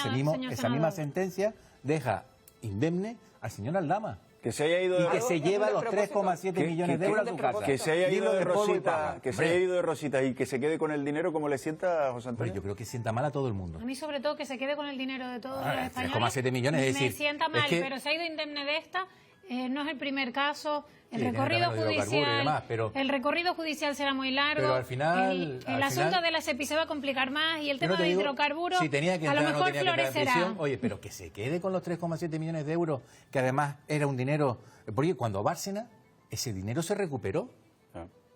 esa misma sentencia deja indemne al señor Aldama. Que se haya ido y que se lleva los 3,7 millones de euros a su casa. Que se haya ido de Rosita, y que se quede con el dinero, ¿cómo le sienta a José Antonio? Yo creo que sienta mal a todo el mundo. A mí sobre todo que se quede con el dinero de todos los españoles. 3,7 millones, es decir... Me sienta mal, pero se ha ido indemne de esta. No es el primer caso. El recorrido judicial, el recorrido judicial será muy largo. Pero al final... El asunto de la SEPI se va a complicar más y el tema de hidrocarburos a lo mejor florecerá. Oye, pero que se quede con los 3,7 millones de euros, que además era un dinero... Porque cuando Bárcena, ese dinero se recuperó.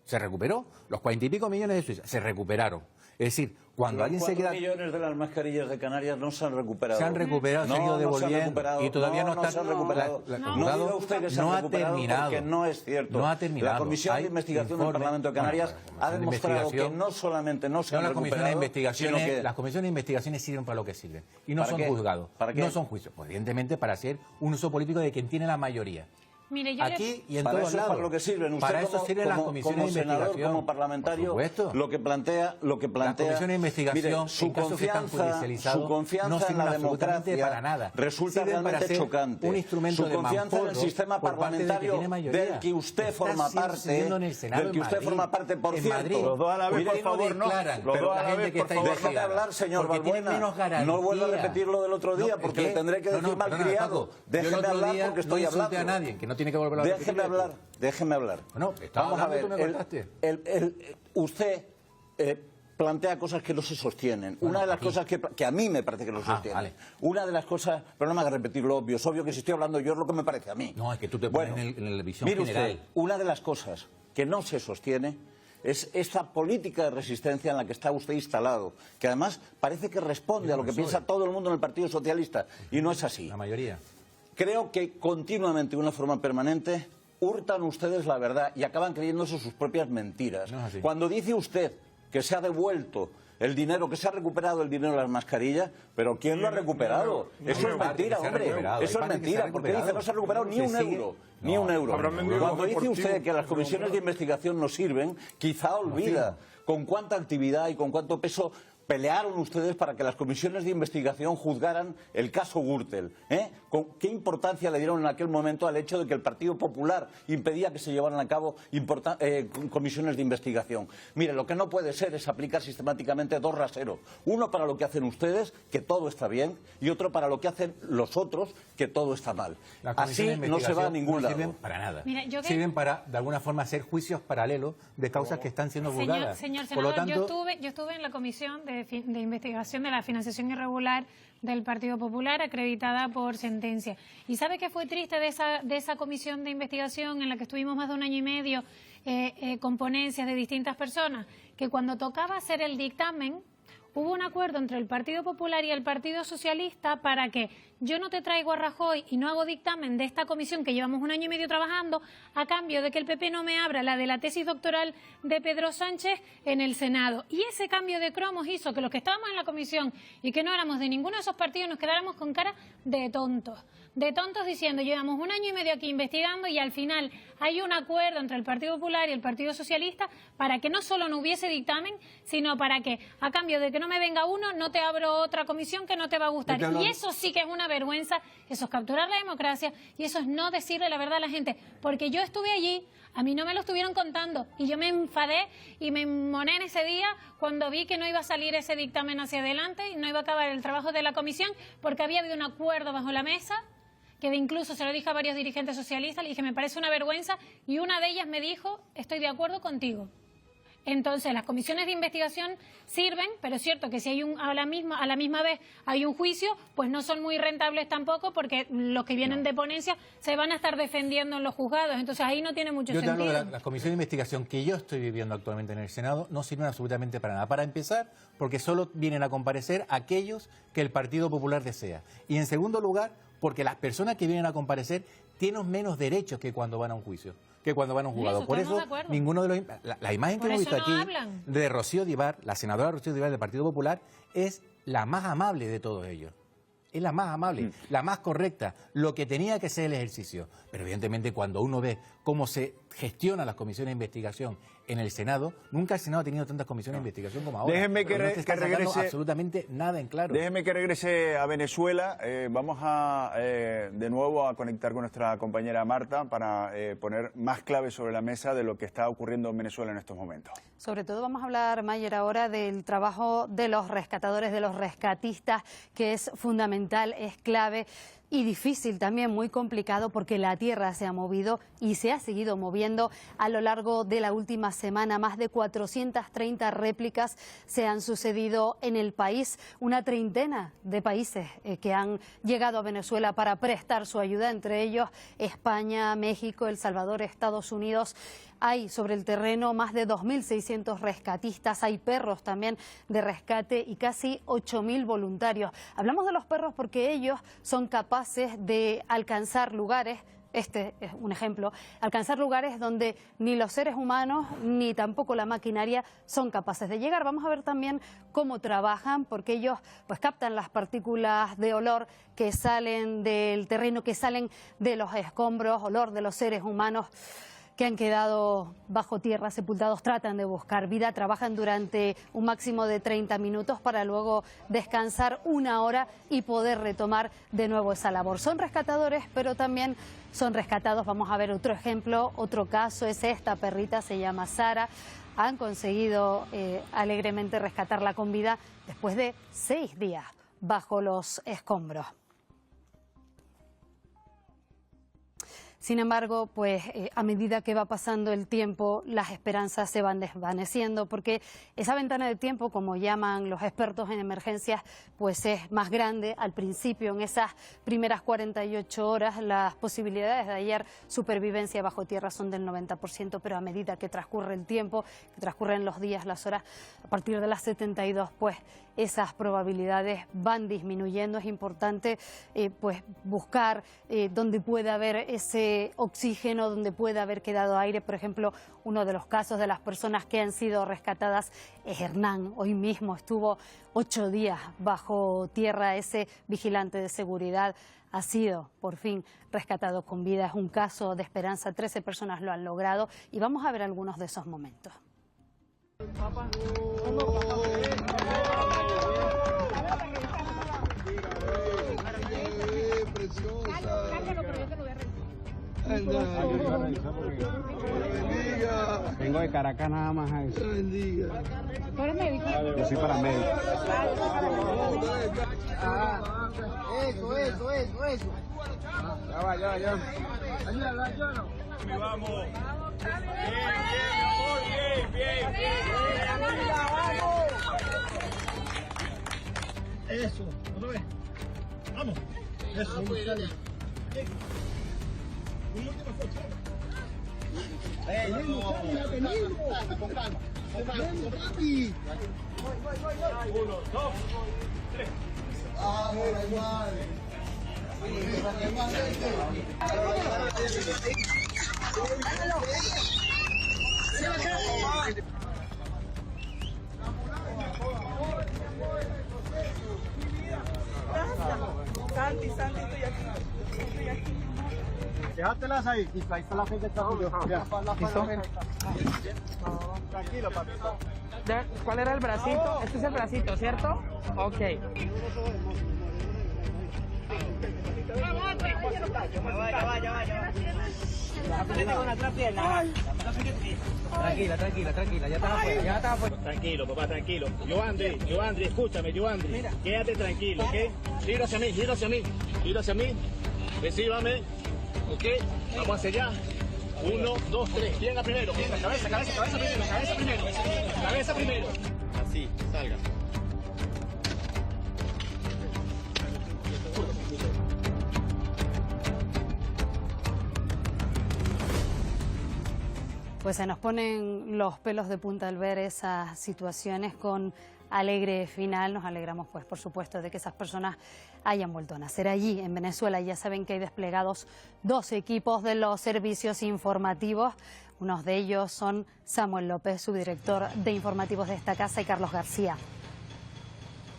Se recuperó. Los 40 y pico millones de Suiza se recuperaron. Es decir, cuando alguien se queda... 4 millones de las mascarillas de Canarias no se han recuperado. Se han recuperado, se han ido devolviendo y todavía no se han recuperado. No diga usted que se han recuperado porque no es cierto. No ha terminado. La Comisión de Investigación del Parlamento de Canarias ha demostrado que no solamente no se han recuperado, sino que... Las comisiones de investigaciones sirven para lo que sirven y no son juzgados, no son juicios. Pues evidentemente para hacer un uso político de quien tiene la mayoría. Mire, aquí y en para todos eso lados. Para lo que sirven. Usted para eso sirven las comisiones de senador, investigación. como parlamentario, lo que plantea... Las comisiones de investigación, mire, su confianza en la democracia para nada. Resulta realmente chocante. Un instrumento su confianza en el sistema parlamentario del que usted forma parte, por cierto. Los dos a la vez, por favor, no. Los dos a la vez, por favor. Déjame hablar, señor Balbuena. No vuelva a repetir lo del otro día, porque le tendré que decir malcriado. Déjeme hablar porque estoy hablando. A nadie, que no tiene que volver a repetir. Déjeme hablar. Bueno, vamos a ver. Usted plantea cosas que no se sostienen. Una de las cosas que a mí me parece que no se sostienen. Una de las cosas, pero no me haga repetir lo obvio. Es obvio que si estoy hablando yo es lo que me parece a mí. No, es que tú te pones en la visión mire general. Usted, una de las cosas que no se sostiene es esta política de resistencia en la que está usted instalado, que además parece que responde a lo que piensa todo el mundo en el Partido Socialista, y no es así. La mayoría. Creo que continuamente, de una forma permanente, hurtan ustedes la verdad y acaban creyéndose sus propias mentiras. No es así. Cuando dice usted que se ha devuelto el dinero, que se ha recuperado el dinero de las mascarillas, pero ¿quién lo ha recuperado? Eso es mentira, hombre. Eso es mentira, porque dice no se ha recuperado ni un euro. Ni un euro. Cuando dice usted que las comisiones de investigación no sirven, quizá olvida con cuánta actividad y con cuánto peso pelearon ustedes para que las comisiones de investigación juzgaran el caso Gürtel. ¿Qué importancia le dieron en aquel momento al hecho de que el Partido Popular impedía que se llevaran a cabo comisiones de investigación? Mire, lo que no puede ser es aplicar sistemáticamente dos raseros. Uno para lo que hacen ustedes, que todo está bien, y otro para lo que hacen los otros, que todo está mal. Así no se va a ningún lado. No sirven para nada. Mira, sirven para, de alguna forma, hacer juicios paralelos de causas que están siendo juzgadas. Señor senador, por lo tanto, yo estuve en la comisión de investigación de la financiación irregular del Partido Popular, acreditada por sentencia. ¿Y sabe qué fue triste de esa comisión de investigación en la que estuvimos más de 1 año y medio con ponencias de distintas personas? Que cuando tocaba hacer el dictamen, hubo un acuerdo entre el Partido Popular y el Partido Socialista para que yo no te traigo a Rajoy y no hago dictamen de esta comisión que llevamos 1 año y medio trabajando, a cambio de que el PP no me abra la de la tesis doctoral de Pedro Sánchez en el Senado. Y ese cambio de cromos hizo que los que estábamos en la comisión y que no éramos de ninguno de esos partidos nos quedáramos con cara de tontos diciendo, llevamos 1 año y medio aquí investigando y al final hay un acuerdo entre el Partido Popular y el Partido Socialista para que no solo no hubiese dictamen, sino para que a cambio de que no me venga uno, no te abro otra comisión que no te va a gustar. Y eso sí que es una vergüenza, eso es capturar la democracia y eso es no decirle la verdad a la gente. Porque yo estuve allí, a mí no me lo estuvieron contando y yo me enfadé y me enmoné en ese día cuando vi que no iba a salir ese dictamen hacia adelante y no iba a acabar el trabajo de la comisión porque había habido un acuerdo bajo la mesa, que incluso se lo dije a varios dirigentes socialistas, le dije, me parece una vergüenza, y una de ellas me dijo, estoy de acuerdo contigo. Entonces, las comisiones de investigación sirven, pero es cierto que si hay a la misma vez hay un juicio, pues no son muy rentables tampoco, porque los que vienen de ponencia se van a estar defendiendo en los juzgados. Entonces, ahí no tiene mucho sentido. Yo te hablo de la comisión de investigación que yo estoy viviendo actualmente en el Senado, no sirven absolutamente para nada. Para empezar, porque solo vienen a comparecer aquellos que el Partido Popular desea. Y en segundo lugar, porque las personas que vienen a comparecer tienen menos derechos que cuando van a un juicio. que cuando van a un jugador. Por eso, ninguno de los... La imagen que hemos visto aquí de Rocío Díbar, la senadora Rocío Díbar del Partido Popular, es la más amable de todos ellos. Es la más amable, la más correcta, lo que tenía que ser el ejercicio. Pero evidentemente cuando uno ve cómo se gestionan las comisiones de investigación en el Senado, nunca el Senado ha tenido tantas comisiones de investigación como ahora. Déjenme que, no se está regrese absolutamente nada en claro. Déjenme que regrese a Venezuela. Vamos a de nuevo a conectar con nuestra compañera Marta para poner más claves sobre la mesa de lo que está ocurriendo en Venezuela en estos momentos. Sobre todo vamos a hablar, Mayer, ahora del trabajo de los rescatadores, de los rescatistas, que es fundamental, es clave. Y difícil también, muy complicado, porque la tierra se ha movido y se ha seguido moviendo a lo largo de la última semana. Más de 430 réplicas se han sucedido en el país, una treintena de países que han llegado a Venezuela para prestar su ayuda, entre ellos España, México, El Salvador, Estados Unidos. Hay sobre el terreno más de 2.600 rescatistas, hay perros también de rescate y casi 8.000 voluntarios. Hablamos de los perros porque ellos son capaces de alcanzar lugares, este es un ejemplo, alcanzar lugares donde ni los seres humanos ni tampoco la maquinaria son capaces de llegar. Vamos a ver también cómo trabajan, porque ellos pues captan las partículas de olor que salen del terreno, que salen de los escombros, olor de los seres humanos que han quedado bajo tierra, sepultados. Tratan de buscar vida, trabajan durante un máximo de 30 minutos para luego descansar 1 hora y poder retomar de nuevo esa labor. Son rescatadores, pero también son rescatados. Vamos a ver otro ejemplo, otro caso, es esta perrita, se llama Sara. Han conseguido alegremente rescatarla con vida después de 6 días bajo los escombros. Sin embargo, pues a medida que va pasando el tiempo, las esperanzas se van desvaneciendo, porque esa ventana de tiempo, como llaman los expertos en emergencias, pues es más grande. Al principio, en esas primeras 48 horas, las posibilidades de hallar supervivencia bajo tierra son del 90%, pero a medida que transcurre el tiempo, que transcurren los días, las horas, a partir de las 72, pues esas probabilidades van disminuyendo. Es importante pues buscar donde pueda haber ese oxígeno, donde pueda haber quedado aire. Por ejemplo, uno de los casos de las personas que han sido rescatadas es Hernán. Hoy mismo estuvo 8 días bajo tierra. Ese vigilante de seguridad ha sido por fin rescatado con vida. Es un caso de esperanza. 13 personas lo han logrado y vamos a ver algunos de esos momentos. Vengo de Caracas nada más a eso. ¿Tú eres médico? Yo soy paramédico. Eso. Ya va. Ayúdalo. Vamos. Bien. Eso, otra vez. Vamos. Eso, con calma. Voy. 1, 2, 3. Ah, madre. Santi, estoy aquí. Déjatelas ahí. Listo, ahí está la fecha. Tranquilo, papi. ¿Cuál era el bracito? Este es el bracito, ¿cierto? Ok. Aprieta con la otra pierna. Tranquila, ya estaba afuera. Tranquilo, papá, tranquilo. Yoandri, escúchame, Yoandri. Quédate tranquilo, ¿ok? Giro hacia mí. Recíbame, ¿ok? Vamos hacia allá. 1, 2, 3. Pierna primero. Cabeza primero. Así, salga. Pues se nos ponen los pelos de punta al ver esas situaciones con alegre final. Nos alegramos, pues, por supuesto, de que esas personas hayan vuelto a nacer allí en Venezuela. Ya saben que hay desplegados 2 equipos de los servicios informativos. Unos de ellos son Samuel López, subdirector de informativos de esta casa, y Carlos García.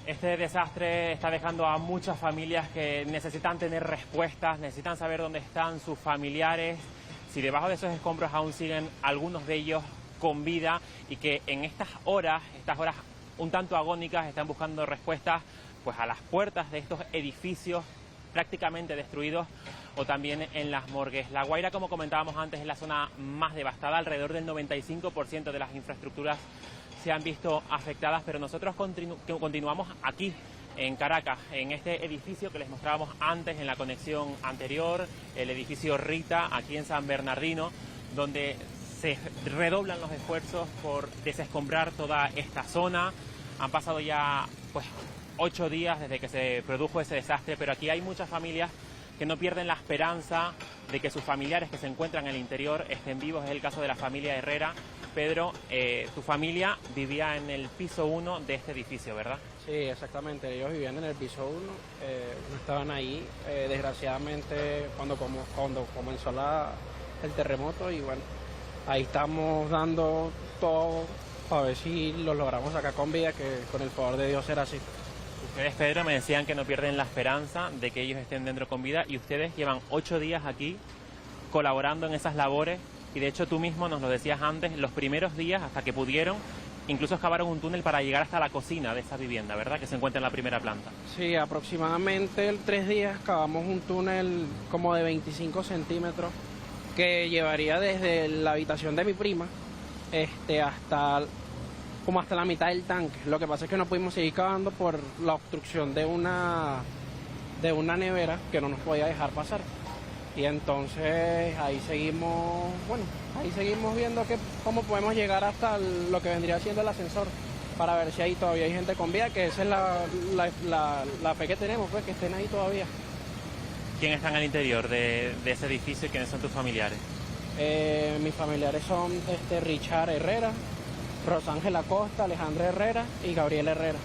Este desastre está dejando a muchas familias que necesitan tener respuestas, necesitan saber dónde están sus familiares, si debajo de esos escombros aún siguen algunos de ellos con vida, y que en estas horas un tanto agónicas, están buscando respuestas pues a las puertas de estos edificios prácticamente destruidos o también en las morgues. La Guaira, como comentábamos antes, es la zona más devastada. Alrededor del 95% de las infraestructuras se han visto afectadas, pero nosotros continuamos aquí en Caracas, en este edificio que les mostrábamos antes en la conexión anterior, el edificio Rita, aquí en San Bernardino, donde se redoblan los esfuerzos por desescombrar toda esta zona. Han pasado ya pues 8 días desde que se produjo ese desastre, pero aquí hay muchas familias que no pierden la esperanza de que sus familiares que se encuentran en el interior estén vivos. Es el caso de la familia Herrera. Pedro, tu familia vivía en el piso 1 de este edificio, ¿verdad? Sí, exactamente. Ellos vivían en el piso 1, no estaban ahí. Desgraciadamente, cuando comenzó el terremoto, y bueno, ahí estamos dando todo para ver si los logramos sacar con vida, que con el favor de Dios será así. Ustedes, Pedro, me decían que no pierden la esperanza de que ellos estén dentro con vida, y ustedes llevan 8 días aquí colaborando en esas labores, y de hecho tú mismo nos lo decías antes, los primeros días hasta que pudieron, incluso excavaron un túnel para llegar hasta la cocina de esa vivienda, ¿verdad?, que se encuentra en la primera planta. Sí, aproximadamente 3 días cavamos un túnel como de 25 centímetros que llevaría desde la habitación de mi prima hasta la mitad del tanque. Lo que pasa es que no pudimos seguir cavando por la obstrucción de una nevera que no nos podía dejar pasar. Y entonces ahí seguimos viendo cómo podemos llegar hasta lo que vendría siendo el ascensor, para ver si ahí todavía hay gente con vida, que esa es la fe que tenemos, pues, que estén ahí todavía. ¿Quién está en el interior de ese edificio y quiénes son tus familiares? Mis familiares son Richard Herrera, Rosángela Costa, Alejandra Herrera y Gabriel Herrera.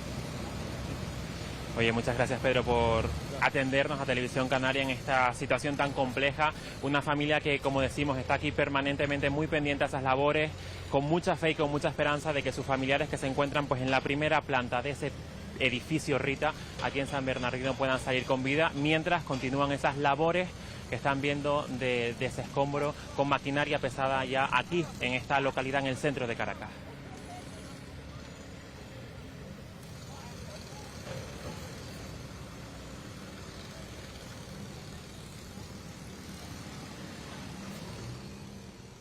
Oye, muchas gracias, Pedro, por atendernos a Televisión Canaria en esta situación tan compleja. Una familia que, como decimos, está aquí permanentemente muy pendiente a esas labores, con mucha fe y con mucha esperanza de que sus familiares que se encuentran pues en la primera planta de ese edificio Rita, aquí en San Bernardino, puedan salir con vida, mientras continúan esas labores que están viendo de ese escombro con maquinaria pesada ya aquí en esta localidad en el centro de Caracas.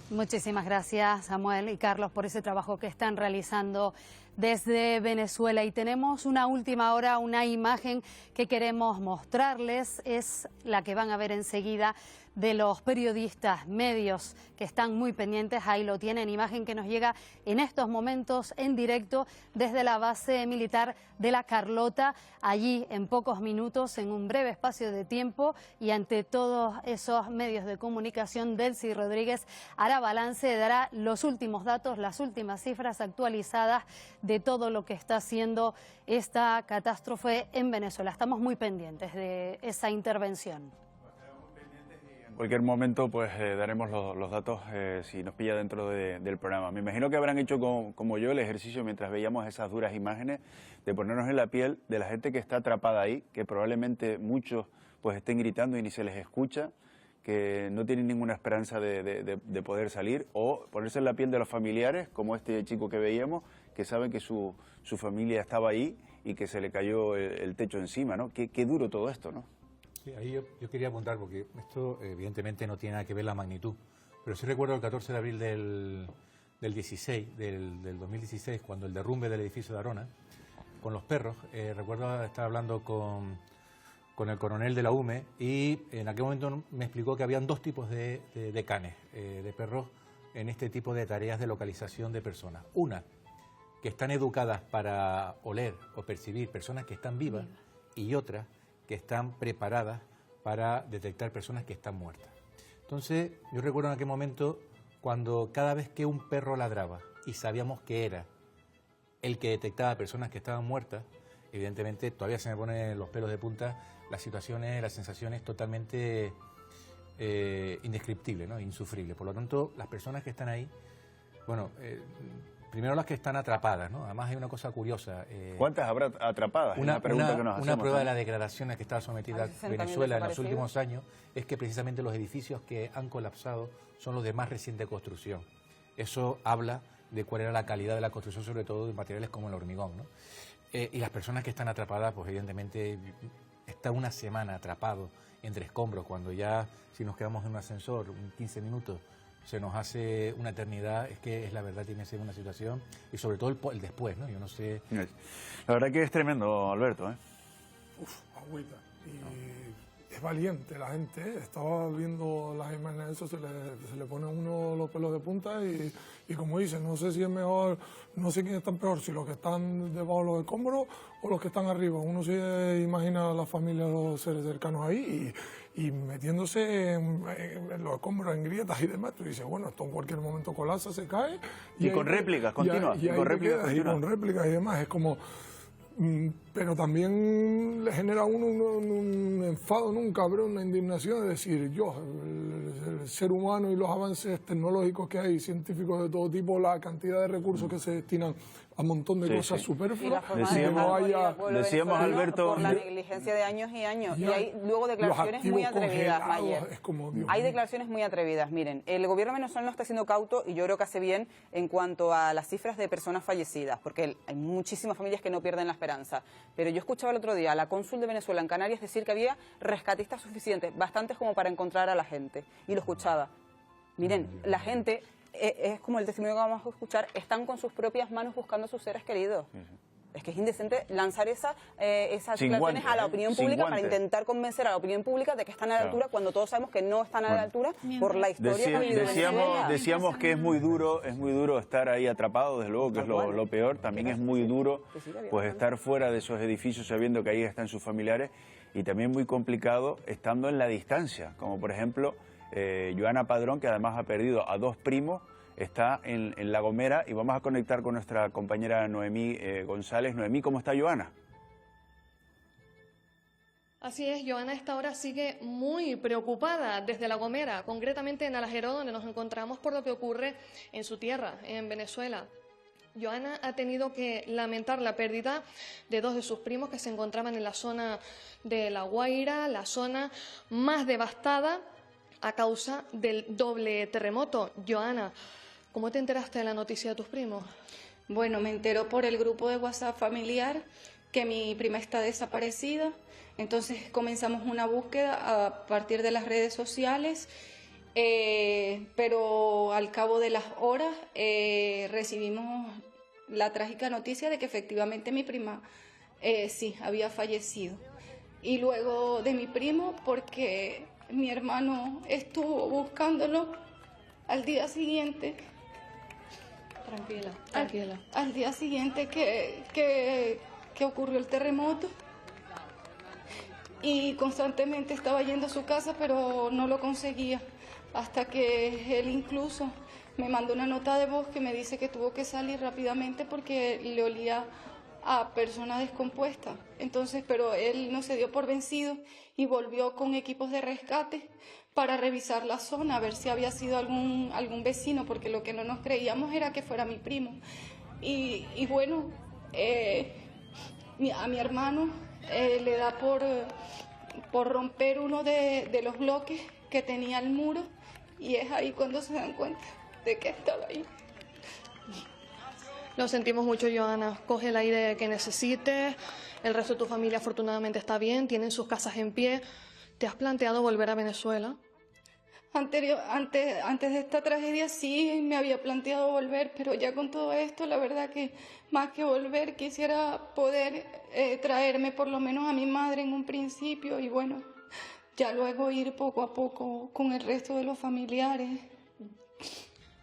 Muchísimas gracias, Samuel y Carlos, por ese trabajo que están realizando desde Venezuela. Y tenemos una última hora, una imagen que queremos mostrarles, es la que van a ver enseguida, de los periodistas, medios que están muy pendientes. Ahí lo tienen, imagen que nos llega en estos momentos en directo desde la base militar de La Carlota. Allí, en pocos minutos, en un breve espacio de tiempo y ante todos esos medios de comunicación, Delcy Rodríguez hará balance, dará los últimos datos, las últimas cifras actualizadas de todo lo que está haciendo esta catástrofe en Venezuela. Estamos muy pendientes de esa intervención. En cualquier momento pues daremos los datos si nos pilla dentro del programa. Me imagino que habrán hecho como yo el ejercicio mientras veíamos esas duras imágenes de ponernos en la piel de la gente que está atrapada ahí, que probablemente muchos pues estén gritando y ni se les escucha, que no tienen ninguna esperanza de poder salir, o ponerse en la piel de los familiares, como este chico que veíamos, que saben que su familia estaba ahí y que se le cayó el techo encima, ¿no? Qué duro todo esto, ¿no? Sí, ahí yo quería apuntar, porque esto evidentemente no tiene nada que ver la magnitud, pero sí recuerdo el 14 de abril del 2016, cuando el derrumbe del edificio de Arona, con los perros, recuerdo estar hablando con el coronel de la UME, y en aquel momento me explicó que habían 2 tipos de canes, de perros, en este tipo de tareas de localización de personas. Una, que están educadas para oler o percibir personas que están vivas, y otra, que están preparadas para detectar personas que están muertas. Entonces, yo recuerdo en aquel momento cuando cada vez que un perro ladraba y sabíamos que era el que detectaba personas que estaban muertas, evidentemente todavía se me ponen los pelos de punta, la sensación es totalmente indescriptible, ¿no? Insufrible. Por lo tanto, las personas que están ahí, bueno, primero las que están atrapadas, ¿no? Además hay una cosa curiosa. ¿Cuántas habrá atrapadas? Una Una prueba de las degradaciones que está sometida Venezuela en los últimos años es que precisamente los edificios que han colapsado son los de más reciente construcción. Eso habla de cuál era la calidad de la construcción, sobre todo de materiales como el hormigón, ¿no? Y las personas que están atrapadas, pues evidentemente está una semana atrapado entre escombros, cuando ya si nos quedamos en un ascensor 15 minutos se nos hace una eternidad, es que es la verdad, tiene que ser una situación, y sobre todo el después, ¿no? Yo no sé... La verdad que es tremendo, Alberto, ¿eh? Uf, agüita. Y es valiente la gente. Estaba viendo las imágenes de eso, se le pone a uno los pelos de punta y como dicen, no sé si es mejor, no sé quién está peor, si los que están debajo de los escombros o los que están arriba. Uno se imagina a la familia, a los seres cercanos ahí y metiéndose en los escombros, en grietas y demás. Tú dices, bueno, esto en cualquier momento colapsa, se cae. Y con réplicas continuas. Y con réplicas y demás. Es como... Pero también le genera a uno un enfado, un cabrón, una indignación de decir, el ser humano y los avances tecnológicos que hay, científicos de todo tipo, la cantidad de recursos que se destinan a un montón de cosas superfluas. Decíamos, Alberto, por la negligencia de años y años. Y hay luego declaraciones muy atrevidas, Mayer. Hay declaraciones muy atrevidas. Miren, el gobierno venezolano está siendo cauto y yo creo que hace bien en cuanto a las cifras de personas fallecidas, porque hay muchísimas familias que no pierden la esperanza. Pero yo escuchaba el otro día a la cónsul de Venezuela en Canarias decir que había rescatistas suficientes, bastantes como para encontrar a la gente. Y lo escuchaba. Miren, la gente... es como el testimonio que vamos a escuchar, están con sus propias manos buscando a sus seres queridos. Es que es indecente lanzar esas declaraciones a la opinión pública para intentar convencer a la opinión pública de que están a la altura cuando todos sabemos que no están a la altura por la historia que decíamos que es muy duro estar ahí atrapado, desde luego que es lo peor. También es muy duro pues estar fuera de esos edificios sabiendo que ahí están sus familiares, y también muy complicado estando en la distancia, como por ejemplo Joana Padrón, que además ha perdido a 2 primos, está en La Gomera, y vamos a conectar con nuestra compañera Noemí González. Noemí, ¿cómo está Joana? Así es, Joana a esta hora sigue muy preocupada desde La Gomera, concretamente en Alajeró, donde nos encontramos por lo que ocurre en su tierra, en Venezuela. Joana ha tenido que lamentar la pérdida de 2 de sus primos que se encontraban en la zona de La Guaira, la zona más devastada a causa del doble terremoto. Joana, ¿cómo te enteraste de la noticia de tus primos? Bueno, me enteró por el grupo de WhatsApp familiar que mi prima está desaparecida. Entonces comenzamos una búsqueda a partir de las redes sociales, pero al cabo de las horas recibimos la trágica noticia de que efectivamente mi prima sí había fallecido. Y luego de mi primo, porque mi hermano estuvo buscándolo al día siguiente. Tranquila, tranquila. Al día siguiente que ocurrió el terremoto. Y constantemente estaba yendo a su casa, pero no lo conseguía. Hasta que él incluso me mandó una nota de voz que me dice que tuvo que salir rápidamente porque le olía a persona descompuesta. Entonces, pero él no se dio por vencido y volvió con equipos de rescate para revisar la zona, a ver si había sido algún vecino, porque lo que no nos creíamos era que fuera mi primo. Y bueno, a mi hermano le da por romper uno de los bloques que tenía el muro, y es ahí cuando se dan cuenta de que estaba ahí. Lo sentimos mucho, Joana. Coge el aire que necesites. El resto de tu familia afortunadamente está bien, tienen sus casas en pie. ¿Te has planteado volver a Venezuela? Antes de esta tragedia sí me había planteado volver, pero ya con todo esto, la verdad que más que volver quisiera poder traerme por lo menos a mi madre en un principio y bueno, ya luego ir poco a poco con el resto de los familiares.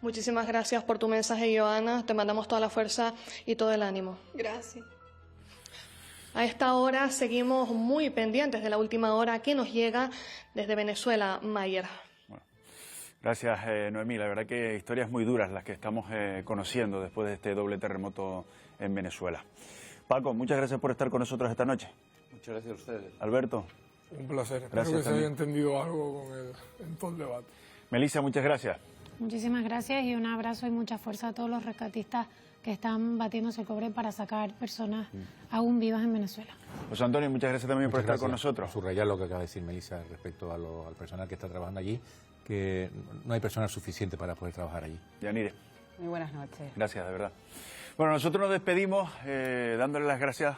Muchísimas gracias por tu mensaje, Joana. Te mandamos toda la fuerza y todo el ánimo. Gracias. A esta hora seguimos muy pendientes de la última hora que nos llega desde Venezuela, Mayer. Gracias, Noemí. La verdad que historias muy duras las que estamos conociendo después de este doble terremoto en Venezuela. Paco, muchas gracias por estar con nosotros esta noche. Muchas gracias a ustedes. Alberto. Un placer. Espero Gracias que se también. haya entendido algo en todo el debate. Melissa, muchas gracias. Muchísimas gracias y un abrazo y mucha fuerza a todos los rescatistas que están batiéndose el cobre para sacar personas aún vivas en Venezuela. José Antonio, muchas gracias también por estar con nosotros. Subrayar lo que acaba de decir Melissa respecto al personal que está trabajando allí, que no hay personal suficiente para poder trabajar allí. Yanire. Muy buenas noches. Gracias, de verdad. Bueno, nosotros nos despedimos dándole las gracias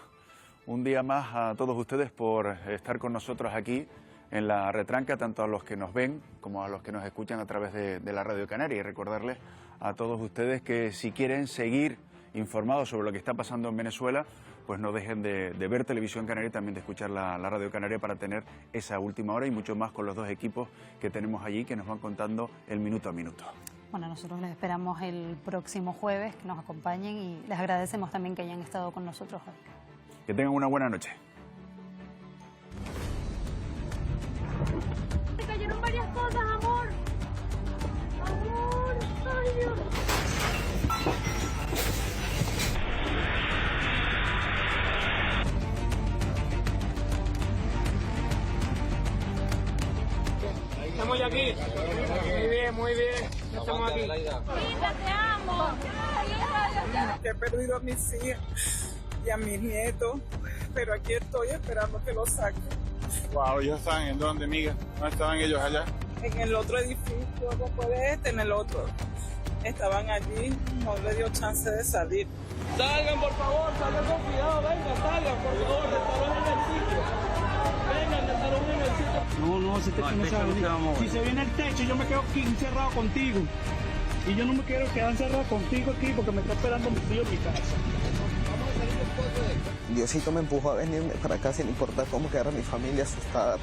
un día más a todos ustedes por estar con nosotros aquí en la retranca, tanto a los que nos ven como a los que nos escuchan a través de la Radio Canaria, y recordarles a todos ustedes que si quieren seguir informados sobre lo que está pasando en Venezuela, pues no dejen de ver Televisión Canaria y también de escuchar la Radio Canaria para tener esa última hora y mucho más con los dos equipos que tenemos allí que nos van contando el minuto a minuto. Bueno, nosotros les esperamos el próximo jueves que nos acompañen y les agradecemos también que hayan estado con nosotros hoy. Que tengan una buena noche. Me cayeron varias cosas, amor. Amor, ay Dios. Estamos ya aquí. Muy bien. Ya estamos aquí. Linda, te amo. He perdido a mis hijas y a mis nietos, pero aquí estoy esperando que los saquen. Wow, ¿ellos estaban en dónde, amiga? ¿No estaban ellos allá? En el otro edificio, después de en el otro. Estaban allí, no le dio chance de salir. Salgan, por favor, salgan con cuidado, vengan, salgan, por favor, desalojen el sitio. Vengan, desalojen el sitio. No, ese techo no se va a venir. Si se viene el techo, yo me quedo aquí encerrado contigo. Y yo no me quiero quedar encerrado contigo aquí porque me está esperando mi tío en mi casa. Diosito me empujó a venirme para acá sin importar cómo quedara mi familia asustada.